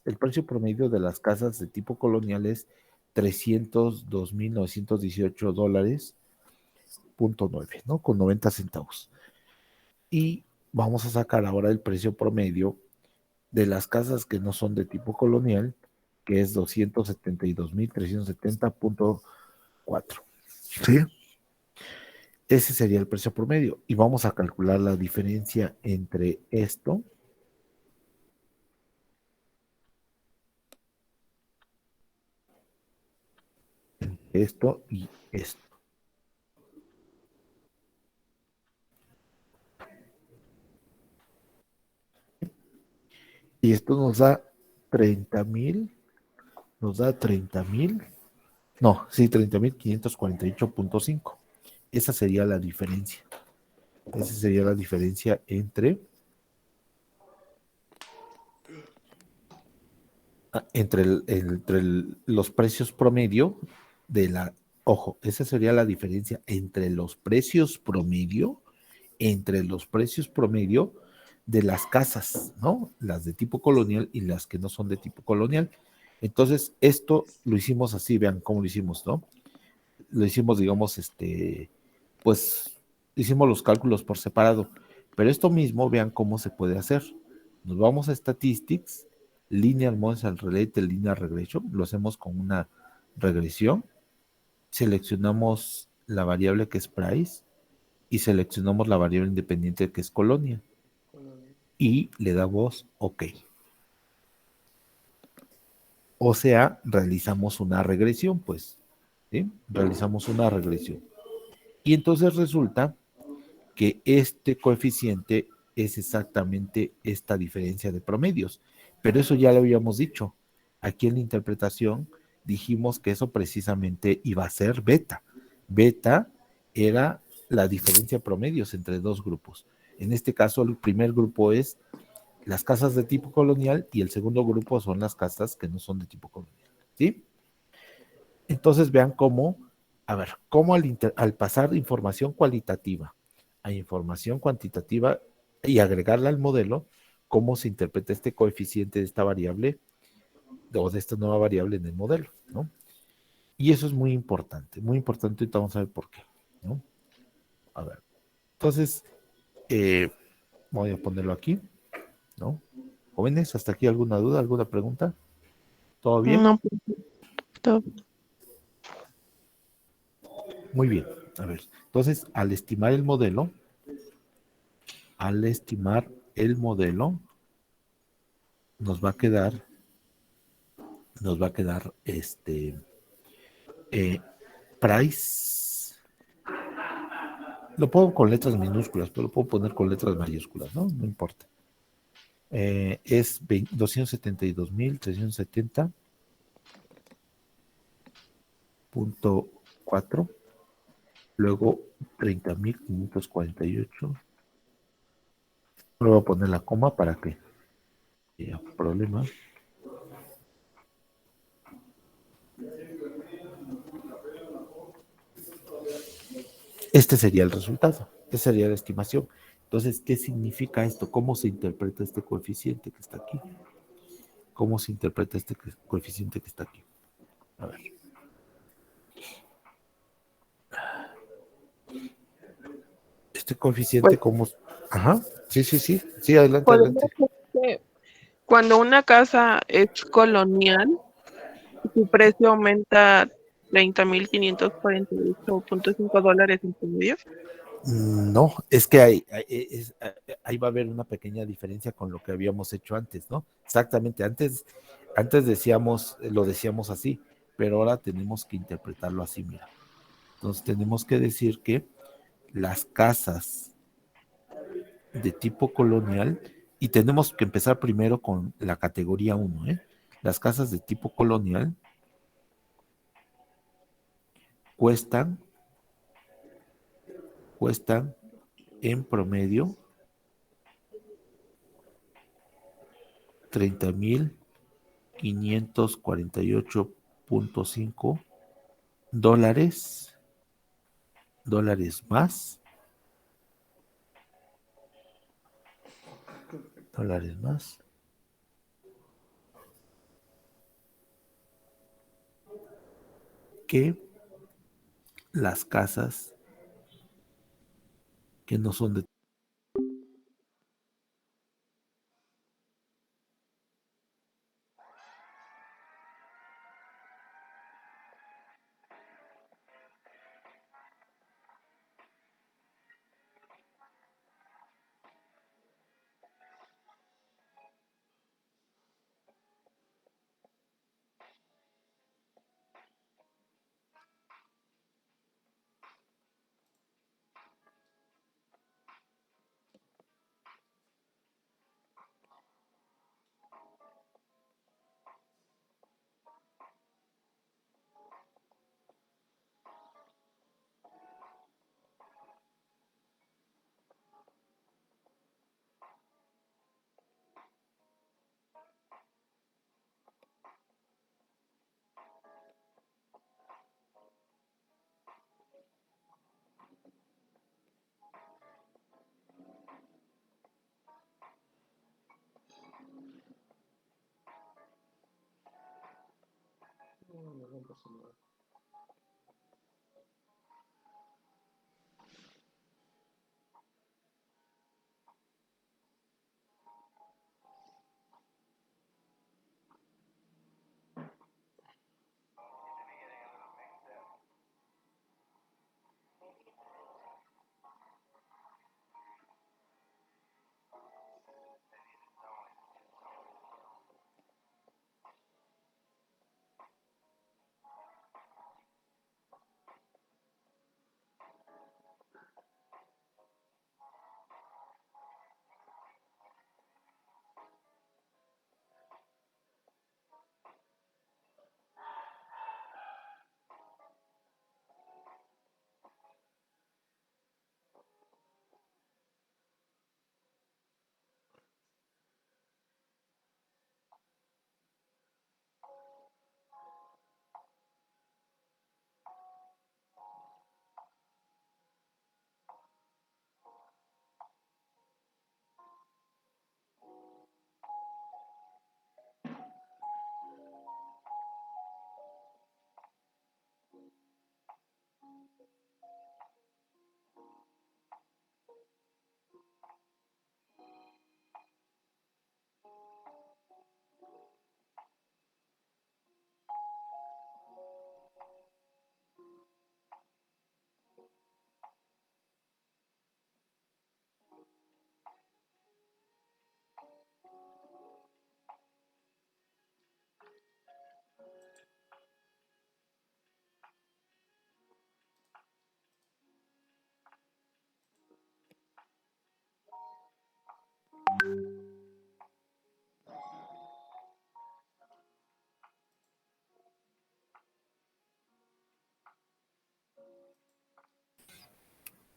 el precio promedio de las casas de tipo colonial es $302,918.9, ¿no? Con 90 centavos. Y vamos a sacar ahora el precio promedio de las casas que no son de tipo colonial, que es 272,370.4. ¿Sí? Ese sería el precio promedio. Y vamos a calcular la diferencia entre esto y esto. Y esto nos da 30,000, no, sí, 30,548.5. Esa sería la diferencia. Esa sería la diferencia entre los precios promedio ojo, esa sería la diferencia entre los precios promedio de las casas, ¿no? Las de tipo colonial y las que no son de tipo colonial. Entonces, esto lo hicimos así, vean cómo lo hicimos, ¿no? Lo hicimos, digamos, pues hicimos los cálculos por separado, pero esto mismo, vean cómo se puede hacer. Nos vamos a Statistics, Linear Model Related Linear Regression, lo hacemos con una regresión, seleccionamos la variable que es price y seleccionamos la variable independiente que es colonia y le damos OK. O sea, realizamos una regresión, pues, ¿sí? Realizamos una regresión. Y entonces resulta que este coeficiente es exactamente esta diferencia de promedios. Pero eso ya lo habíamos dicho. Aquí en la interpretación dijimos que eso precisamente iba a ser beta. Beta era la diferencia de promedios entre dos grupos. En este caso, el primer grupo es las casas de tipo colonial y el segundo grupo son las casas que no son de tipo colonial. ¿Sí? Entonces vean cómo al pasar de información cualitativa a información cuantitativa y agregarla al modelo, cómo se interpreta este coeficiente de esta variable o de esta nueva variable en el modelo, ¿no? Y eso es muy importante, ahorita vamos a ver por qué, ¿no? A ver, entonces, voy a ponerlo aquí, ¿no? Jóvenes, ¿hasta aquí alguna duda, alguna pregunta? ¿Todo bien? No, todo. Muy bien. A ver, entonces, al estimar el modelo, nos va a quedar, eh, price. Lo pongo con letras minúsculas, pero lo puedo poner con letras mayúsculas, ¿no? No importa. Es 272.370.4, luego 30.548. Luego voy a poner la coma para que haya problema. Este sería el resultado, esta sería la estimación. Entonces, ¿qué significa esto? ¿Cómo se interpreta este coeficiente que está aquí? ¿Cómo se interpreta este coeficiente que está aquí? A ver. Este coeficiente, Pues ¿cómo? Ajá, sí, sí, sí, sí, adelante, podemos adelante. ver que cuando una casa es colonial, su precio aumenta 30.548.5 dólares en promedio. No, es que ahí va a haber una pequeña diferencia con lo que habíamos hecho antes, ¿no? Exactamente, antes lo decíamos así, pero ahora tenemos que interpretarlo así, mira. Entonces tenemos que decir que las casas de tipo colonial, y tenemos que empezar primero con la categoría uno, ¿eh? Las casas de tipo colonial cuestan, cuestan en promedio 30.548.5 dólares más, dólares más, que las casas que no son de...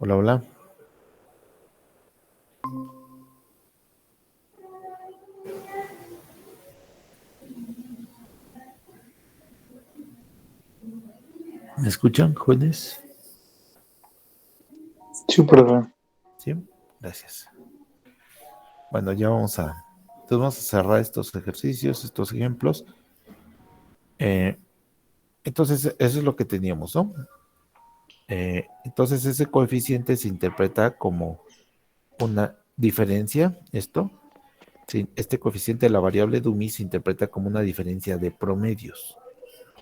Hola, hola. ¿Me escuchan, jóvenes? Sí, profe. Sí, gracias. Bueno, ya entonces vamos a cerrar estos ejercicios, estos ejemplos. Eh, entonces, eso es lo que teníamos, ¿no? Entonces, ese coeficiente se interpreta como una diferencia, esto. Sí, este coeficiente de la variable Dummy se interpreta como una diferencia de promedios.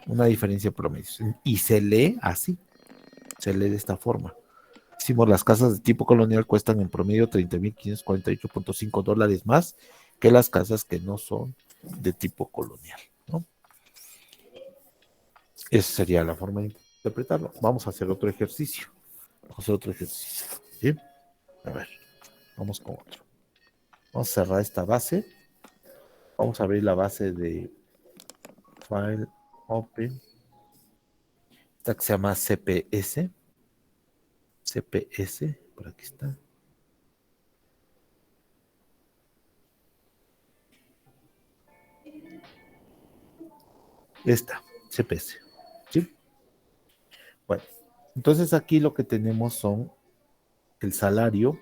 Una diferencia de promedios. Y se lee así, se lee de esta forma. Decimos, las casas de tipo colonial cuestan en promedio $30,548.5 más que las casas que no son de tipo colonial, ¿no? Esa sería la forma de interpretarlo. Vamos a hacer otro ejercicio. Vamos a hacer otro ejercicio. ¿Sí? A ver, vamos con otro. Vamos a cerrar esta base. Vamos a abrir la base de File Open. Esta que se llama CPS. CPS, por aquí está. Esta, CPS. ¿Sí? Bueno, entonces aquí lo que tenemos son el salario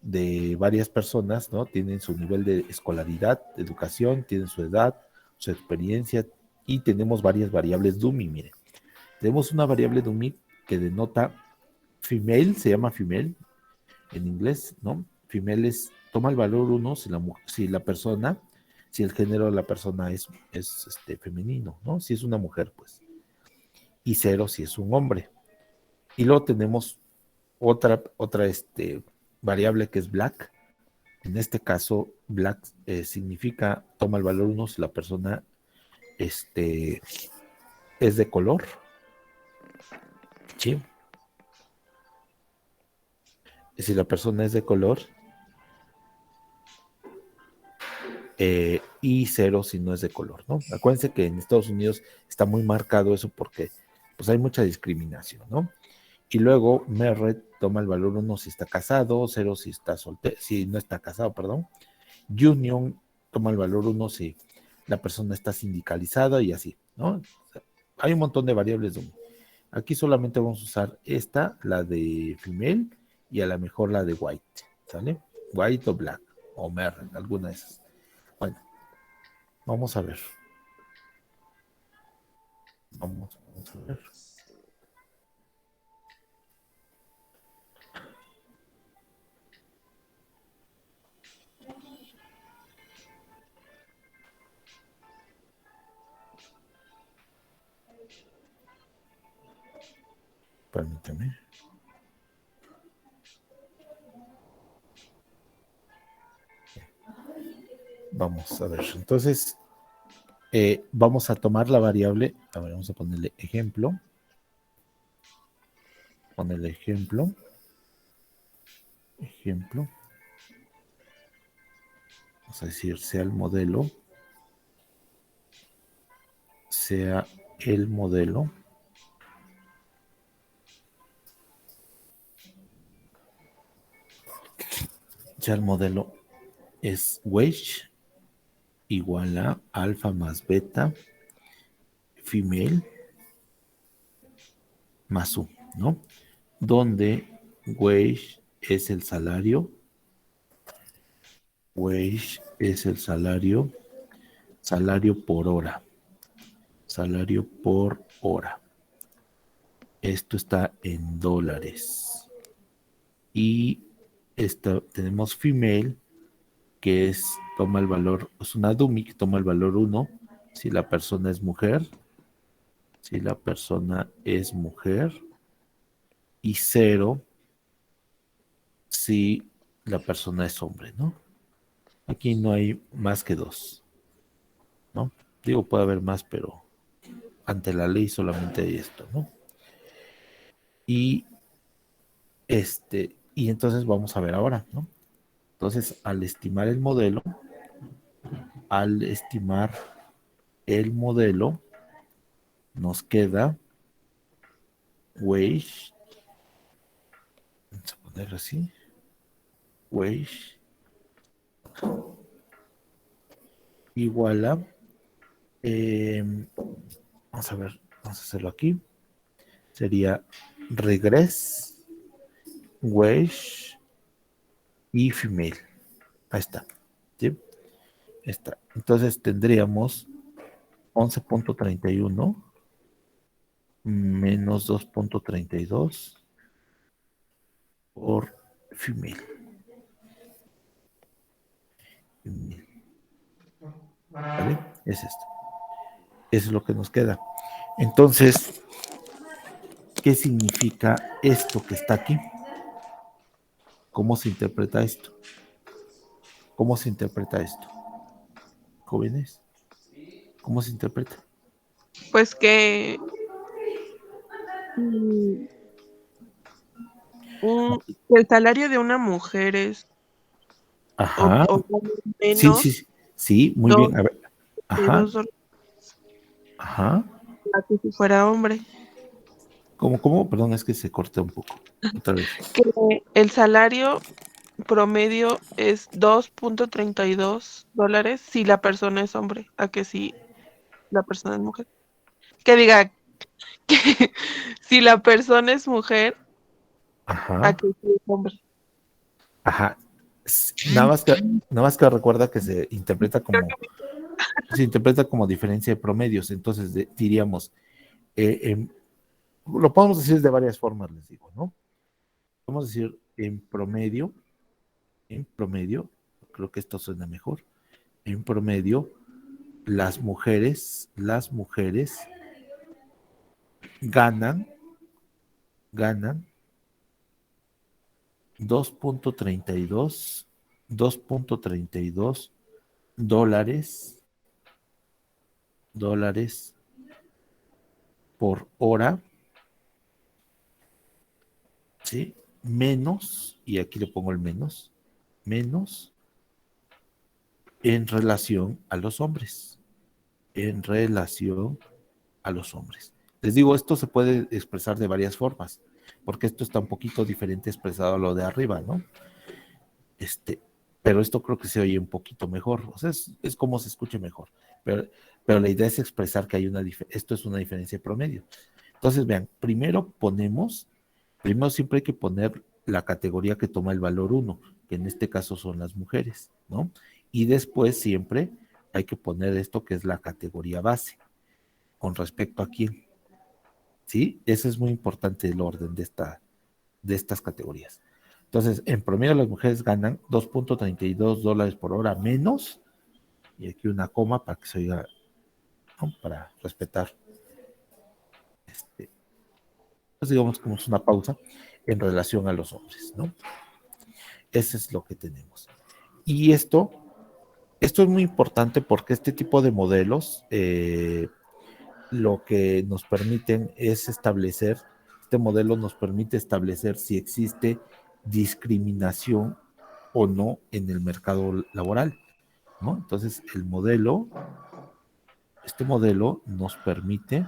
de varias personas, ¿no? Tienen su nivel de escolaridad, de educación, tienen su edad, su experiencia y tenemos varias variables dummy, mire. Tenemos una variable dummy que denota female, se llama female en inglés, ¿no? Female toma el valor 1 si la persona, si el género de la persona es femenino, ¿no? Si es una mujer, pues. Y 0 si es un hombre. Y luego tenemos otra variable que es black. En este caso, black significa, toma el valor 1 si la persona es de color. ¿Sí? Si la persona es de color. Y 0 si no es de color, ¿no? Acuérdense que en Estados Unidos está muy marcado eso porque pues hay mucha discriminación, ¿no? Y luego Merred toma el valor 1 si está casado, 0 si está soltero, si no está casado, perdón. Union toma el valor 1 si la persona está sindicalizada y así, ¿no? O sea, hay un montón de variables. Aquí solamente vamos a usar esta, la de female, y a lo mejor la de white, ¿sale? White o black, o Merred, alguna de esas. Bueno, vamos a ver. Vamos a ver. Permítame. Vamos a ver. Entonces, vamos a tomar la variable. A ver, vamos a ponerle ejemplo. Ponerle ejemplo. Ejemplo. Vamos a decir, sea el modelo. Sea el modelo. Ya el modelo es wage igual a alfa más beta female más u, ¿no? Donde wage es el salario. Wage es el salario. Salario por hora. Salario por hora. Esto está en dólares. Y tenemos female, que toma el valor, es una dummy que toma el valor 1 si la persona es mujer. Si la persona es mujer. Y 0 si la persona es hombre, ¿no? Aquí no hay más que 2, ¿no? Digo, puede haber más, pero ante la ley solamente hay esto, ¿no? Y y entonces vamos a ver ahora, ¿no? Entonces, al estimar el modelo, nos queda wage poner así. Wage igual a, vamos a ver, vamos a hacerlo aquí. Sería regress, wage y female. Ahí está. ¿Sí? Está. Entonces tendríamos 11.31 menos 2.32 por female. ¿Vale? Es esto. Eso es lo que nos queda. Entonces, ¿qué significa esto que está aquí? ¿Cómo se interpreta esto? ¿Cómo se interpreta esto? Jóvenes, ¿cómo se interpreta? Pues que mm, el salario de una mujer es Ajá, o sí, menos sí, sí, sí, muy dos, bien. A ver, ajá, $2 ajá. a que si fuera hombre. ¿Cómo? Perdón, es que se cortó un poco. Otra vez. Que el salario promedio es $2.32 si la persona es hombre, a que si la persona es mujer. Que diga que si la persona es mujer, a Ajá, que si es hombre. ajá. Nada más que recuerda que se interpreta como diferencia de promedios. Entonces diríamos, eh, lo podemos decir de varias formas, les digo, ¿no? Podemos decir en promedio, creo que esto suena mejor. En promedio, las mujeres ganan 2.32 dólares por hora, ¿sí? Menos, y aquí le pongo el menos en relación a los hombres. En relación a los hombres. Les digo, esto se puede expresar de varias formas, porque esto está un poquito diferente expresado a lo de arriba, ¿no? Este, pero esto creo que se oye un poquito mejor, o sea, es como se escuche mejor, pero la idea es expresar que esto es una diferencia de promedio. Entonces, vean, primero siempre hay que poner la categoría que toma el valor 1, que en este caso son las mujeres, ¿no? Y después siempre hay que poner esto que es la categoría base, con respecto a quién, ¿sí? Ese es muy importante el orden de estas categorías. Entonces, en promedio las mujeres ganan 2.32 dólares por hora menos, y aquí una coma para que se oiga, ¿no? Para respetar, pues digamos como es una pausa en relación a los hombres, ¿no? Eso es lo que tenemos. Y esto es muy importante porque este tipo de modelos lo que nos permiten es este modelo nos permite establecer si existe discriminación o no en el mercado laboral, ¿no? Entonces, este modelo nos permite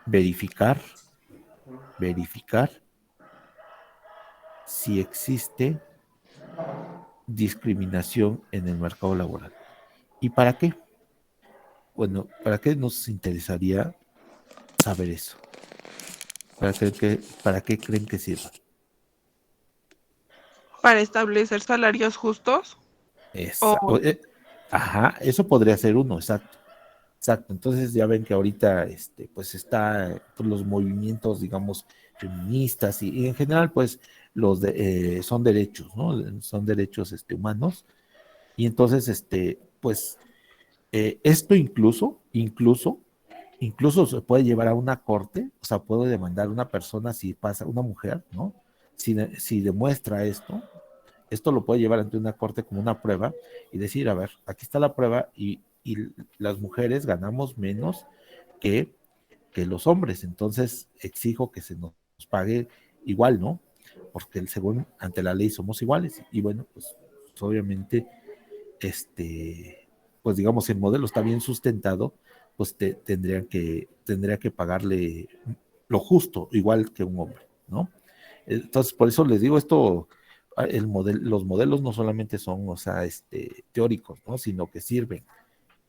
verificar si existe discriminación en el mercado laboral. ¿Y para qué? Bueno, ¿para qué nos interesaría saber eso? ¿Para qué creen que sirva? Para establecer salarios justos Esa, o ajá, eso podría ser uno, exacto. Exacto. Entonces ya ven que ahorita pues está pues, los movimientos, digamos, feministas y en general, pues, son derechos, ¿no? Son derechos humanos. Y entonces, pues, esto incluso se puede llevar a una corte, o sea, puede demandar a una persona si pasa, una mujer, ¿no? Si demuestra esto lo puede llevar ante una corte como una prueba y decir, a ver, aquí está la prueba y las mujeres ganamos menos que, que los hombres, entonces exijo que se nos pague igual, ¿no? Porque según ante la ley somos iguales y bueno, pues obviamente, pues digamos, si el modelo está bien sustentado, pues tendría que pagarle lo justo, igual que un hombre, ¿no? Entonces, por eso les digo esto, los modelos no solamente son, o sea, teóricos, ¿no? Sino que sirven,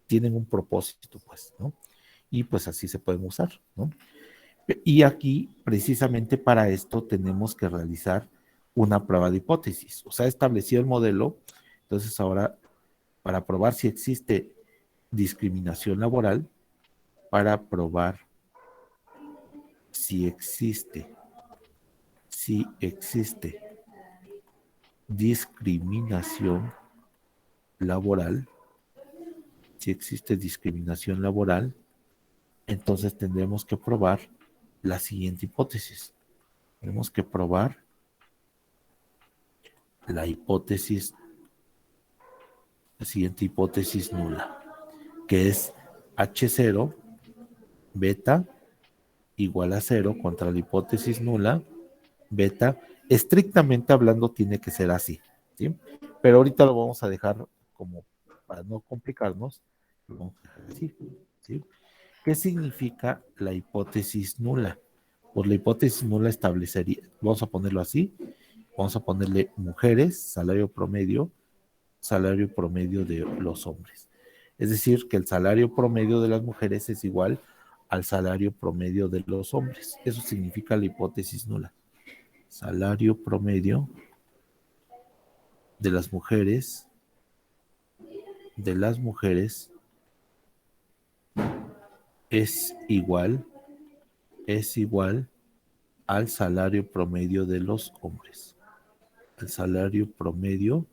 tienen un propósito, pues, ¿no? Y pues así se pueden usar, ¿no? Y aquí, precisamente para esto, tenemos que realizar una prueba de hipótesis. O sea, establecido el modelo, entonces ahora, para probar si existe discriminación laboral, para probar si existe discriminación laboral, si existe discriminación laboral, entonces tendremos que probar la siguiente hipótesis. Tenemos que probar la siguiente hipótesis nula, que es H0 beta igual a 0 contra la hipótesis nula beta. Estrictamente hablando tiene que ser así, ¿sí? Pero ahorita lo vamos a dejar como para no complicarnos, lo vamos a dejar así, ¿sí? ¿Qué significa la hipótesis nula? Pues la hipótesis nula establecería, vamos a ponerlo así, vamos a ponerle mujeres, salario promedio de los hombres. Es decir, que el salario promedio de las mujeres es igual al salario promedio de los hombres. Eso significa la hipótesis nula. Salario promedio de las mujeres es igual al salario promedio de los hombres. El salario promedio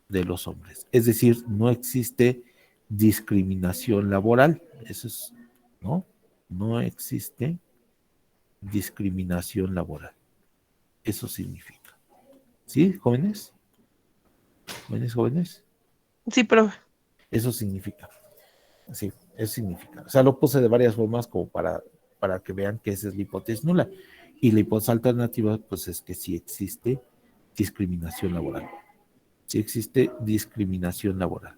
de los hombres. Es decir, no existe discriminación laboral. Eso es, ¿no? No existe discriminación laboral. Eso significa. ¿Sí, jóvenes? ¿Jóvenes? Sí, profe. Eso significa. Sí, eso significa. O sea, lo puse de varias formas como para que vean que esa es la hipótesis nula. Y la hipótesis alternativa, pues es que sí existe discriminación laboral. Sí existe discriminación laboral.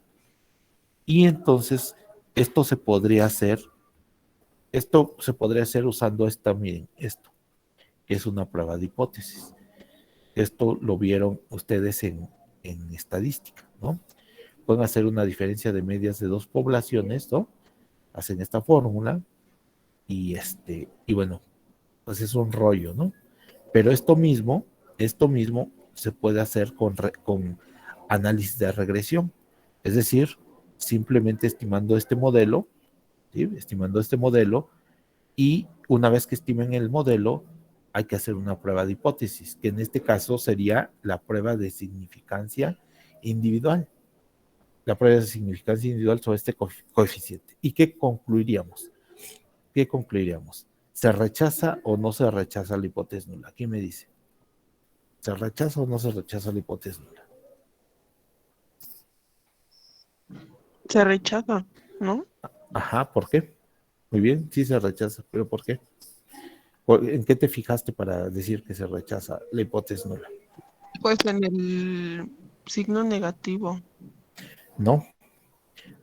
Y entonces, esto se podría hacer usando miren, esto, que es una prueba de hipótesis. Esto lo vieron ustedes en estadística, ¿no? Pueden hacer una diferencia de medias de dos poblaciones, ¿no? Hacen esta fórmula y bueno, pues es un rollo, ¿no? Pero esto mismo se puede hacer con análisis de regresión. Es decir, simplemente estimando este modelo, ¿sí? Estimando este modelo, y una vez que estimen el modelo, hay que hacer una prueba de hipótesis, que en este caso sería la prueba de significancia individual. La prueba de significancia individual sobre este coeficiente. ¿Y qué concluiríamos? ¿Se rechaza o no se rechaza la hipótesis nula? ¿Quién me dice? ¿Se rechaza o no se rechaza la hipótesis nula? Se rechaza, ¿no? Ajá, ¿por qué? Muy bien, sí se rechaza, pero ¿por qué? ¿En qué te fijaste para decir que se rechaza la hipótesis nula? Pues en el signo negativo. No.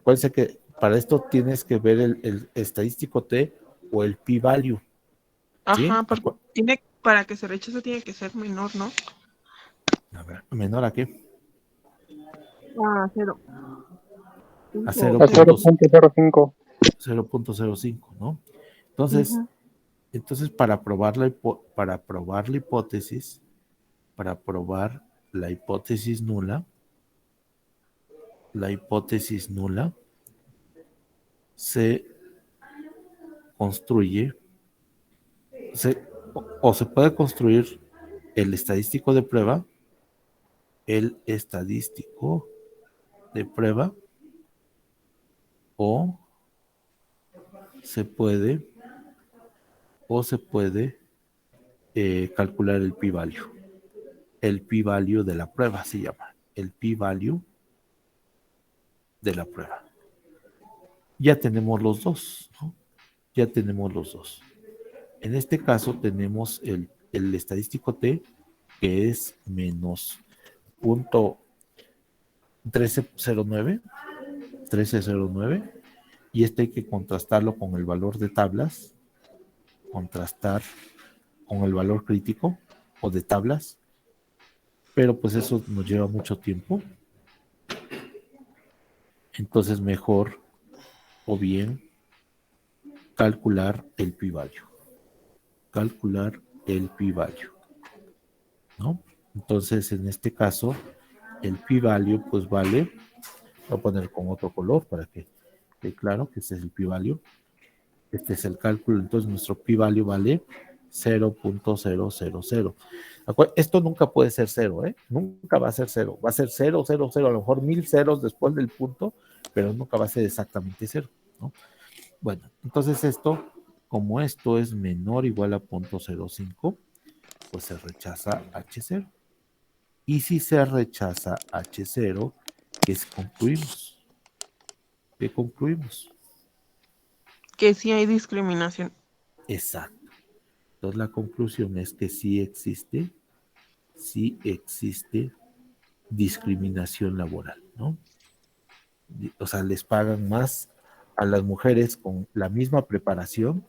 Acuérdense que para esto tienes que ver el estadístico T o el p-value. ¿Sí? Ajá, porque para que se rechace tiene que ser menor, ¿no? A ver, ¿menor a qué? A 0. A 0.05. 0.05, ¿no? Entonces para probar la hipótesis, nula, se construye, o se puede construir el estadístico de prueba, o se puede calcular el p-value. El p-value de la prueba se llama. El p-value de la prueba. Ya tenemos los dos, ¿no? Ya tenemos los dos. En este caso tenemos el estadístico T, que es menos punto 1309, y este hay que contrastarlo con el valor de tablas, contrastar con el valor crítico o de tablas, pero pues eso nos lleva mucho tiempo. Entonces mejor o bien calcular el p-value. Calcular el p-value, ¿no? Entonces en este caso el p-value pues vale, voy a poner con otro color para que quede claro que este es el p-value. Este es el cálculo, entonces nuestro p-value vale 0.000. Esto nunca puede ser 0, ¿eh? Nunca va a ser 0. Va a ser 0, 0, 0, a lo mejor 1000 ceros después del punto, pero nunca va a ser exactamente 0, ¿no? Bueno, entonces esto, como esto es menor o igual a 0.05, pues se rechaza H0. Y si se rechaza H0, ¿qué concluimos? ¿Qué concluimos? Que sí hay discriminación. Exacto. Entonces la conclusión es que sí existe discriminación laboral, ¿no? O sea, les pagan más a las mujeres con la misma preparación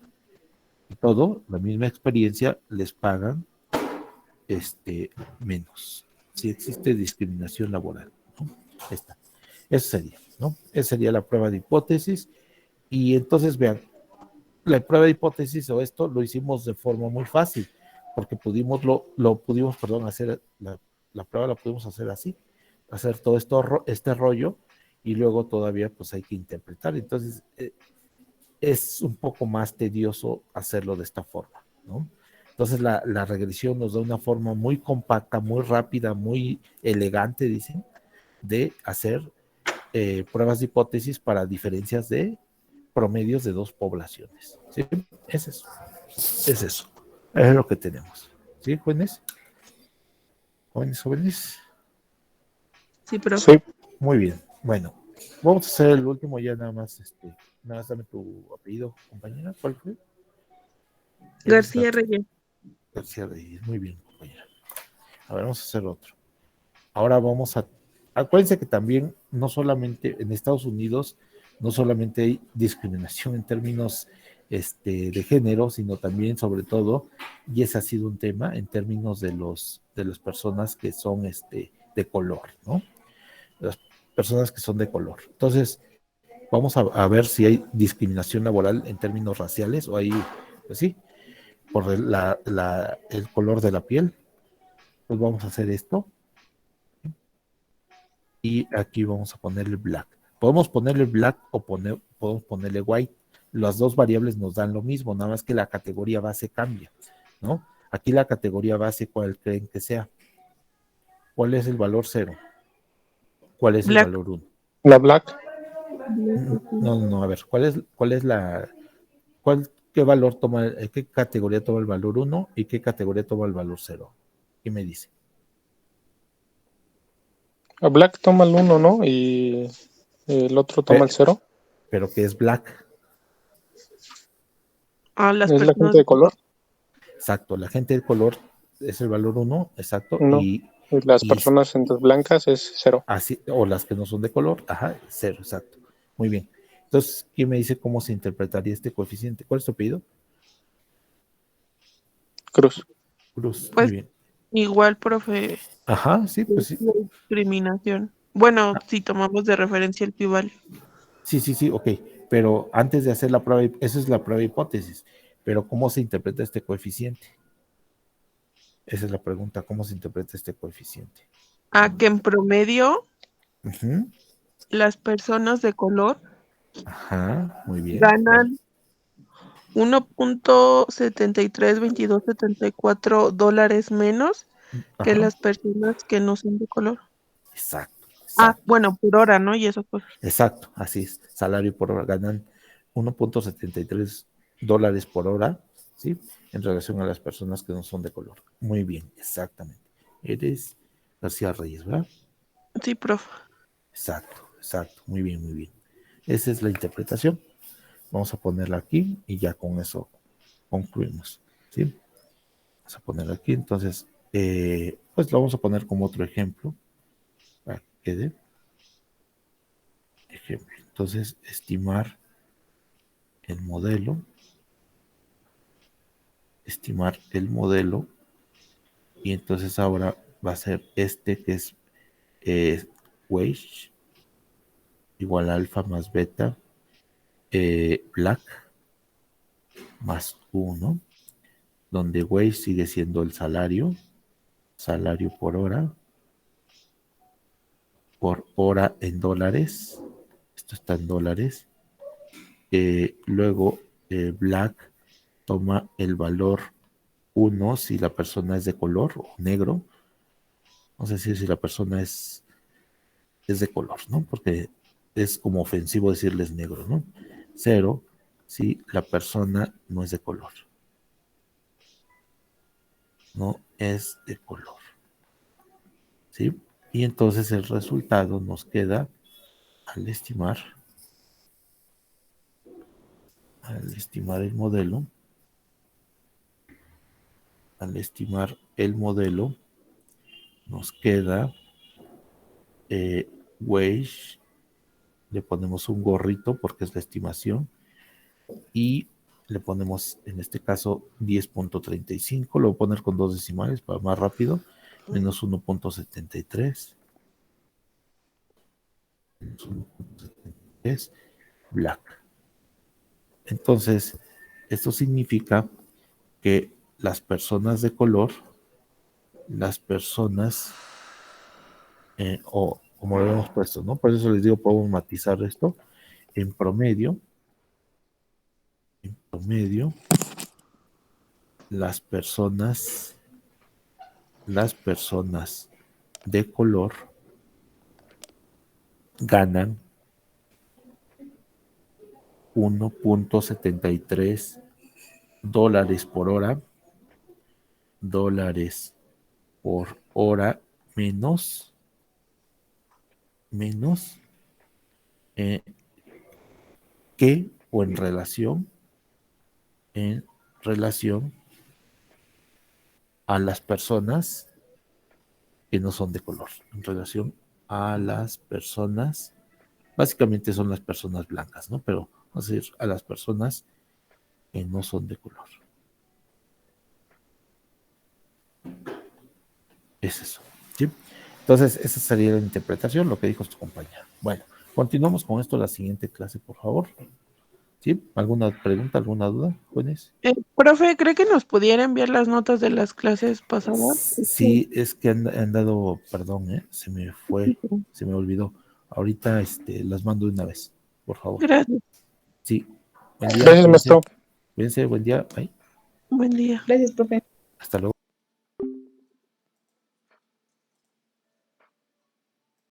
y todo, la misma experiencia, les pagan menos. Sí existe discriminación laboral, ¿no? Eso sería, ¿no? Esa sería la prueba de hipótesis. Y entonces vean, la prueba de hipótesis o esto lo hicimos de forma muy fácil, porque pudimos, hacer la prueba la pudimos hacer así, hacer todo este rollo, y luego todavía pues hay que interpretar. Entonces es un poco más tedioso hacerlo de esta forma, ¿no? Entonces la regresión nos da una forma muy compacta, muy rápida, muy elegante, dicen, de hacer pruebas de hipótesis para diferencias de promedios de dos poblaciones. ¿Sí? Es eso. Es eso. Es lo que tenemos. ¿Sí, jóvenes? Jóvenes. Sí, pero Sí, Muy bien. Bueno, vamos a hacer el último ya nada más. Nada más dame tu apellido, compañera. ¿Cuál fue? Eres García Reyes. García Reyes. Muy bien, compañera. A ver, vamos a hacer otro. Ahora vamos a... Acuérdense que también, no solamente en Estados Unidos, no solamente hay discriminación en términos de género, sino también, sobre todo, y ese ha sido un tema en términos de las personas que son de color, ¿no? Las personas que son de color. Entonces, vamos a ver si hay discriminación laboral en términos raciales o hay, pues sí, por el color de la piel. Pues vamos a hacer esto. Y aquí vamos a ponerle black. Podemos ponerle black o podemos ponerle white. Las dos variables nos dan lo mismo, nada más que la categoría base cambia, ¿no? Aquí la categoría base, ¿cuál creen que sea? ¿Cuál es el valor 0? ¿Cuál es el Black. valor 1? la black. No, a ver, qué valor toma, qué categoría toma el valor 1 y qué categoría toma el valor 0? ¿Qué me dice? La black toma el 1, ¿no? Y el otro toma el 0. Pero ¿qué es black? A las ¿Es la personas gente de de color? Exacto, la gente de color es el valor 1, exacto, No. y Y las personas entonces blancas es 0. así, o las que no son de color, ajá, 0, exacto. Muy bien. Entonces, ¿quién me dice cómo se interpretaría este coeficiente? ¿Cuál es tu apellido? Cruz. Cruz, muy pues bien. igual, profe, Ajá, sí, pues sí. discriminación. Bueno, si tomamos de referencia el pival. Sí, ok. Pero antes de hacer la prueba, esa es la prueba de hipótesis. Pero ¿cómo se interpreta este coeficiente? Esa es la pregunta, ¿cómo se interpreta este coeficiente? A que en promedio Ujú. las personas de color Ajá, muy bien. ganan 1.732274 dólares menos que Ajá, las personas que no son de color. exacto, Ah, exacto. bueno, por hora, ¿no? Y eso pues. Exacto, así es. Salario por hora. Ganan 1.73 dólares por hora, ¿sí? En relación a las personas que no son de color. Muy bien, exactamente. Eres García Reyes, ¿verdad? Sí, profe. Exacto. Muy bien, muy bien. Esa es la interpretación. Vamos a ponerla aquí y ya con eso concluimos, ¿sí? Vamos a ponerla aquí. Entonces, pues lo vamos a poner como otro ejemplo para que quede. Ejemplo. Entonces, estimar el modelo estimar el modelo, y entonces ahora va a ser este que es wage igual a alfa más beta, black más 1, donde wage sigue siendo el salario por hora en dólares, esto está en dólares. Luego black toma el valor 1 si la persona es de color o negro. Vamos a decir si la persona es de color, ¿no? Porque es como ofensivo decirles negro, ¿no? 0 si la persona no es de color. No es de color. ¿Sí? Y entonces el resultado nos queda al estimar el modelo, nos queda wage, le ponemos un gorrito porque es la estimación, y le ponemos en este caso 10.35, lo voy a poner con 2 decimales para más rápido, menos 1.73, es black. Entonces, esto significa que las personas de color, o como lo hemos puesto, ¿no? Por eso les digo, podemos matizar esto. En promedio, las personas de color ganan 1.73 dólares por hora, menos que o en relación a las personas que no son de color, en relación a las personas, básicamente son las personas blancas, ¿no? Pero vamos a decir a las personas que no son de color. Es eso, ¿sí? Entonces, esa sería la interpretación, lo que dijo tu compañera. Bueno, continuamos con esto la siguiente clase, por favor. ¿Sí? ¿Alguna pregunta, alguna duda, jóvenes? Profe, ¿cree que nos pudiera enviar las notas de las clases pasadas? Sí, es que han dado, perdón, se me olvidó. Ahorita las mando de una vez, por favor. Gracias. Sí, buen día. Gracias, maestro. Cuídense, buen día. Bye. Buen día. Gracias, profe. Hasta luego.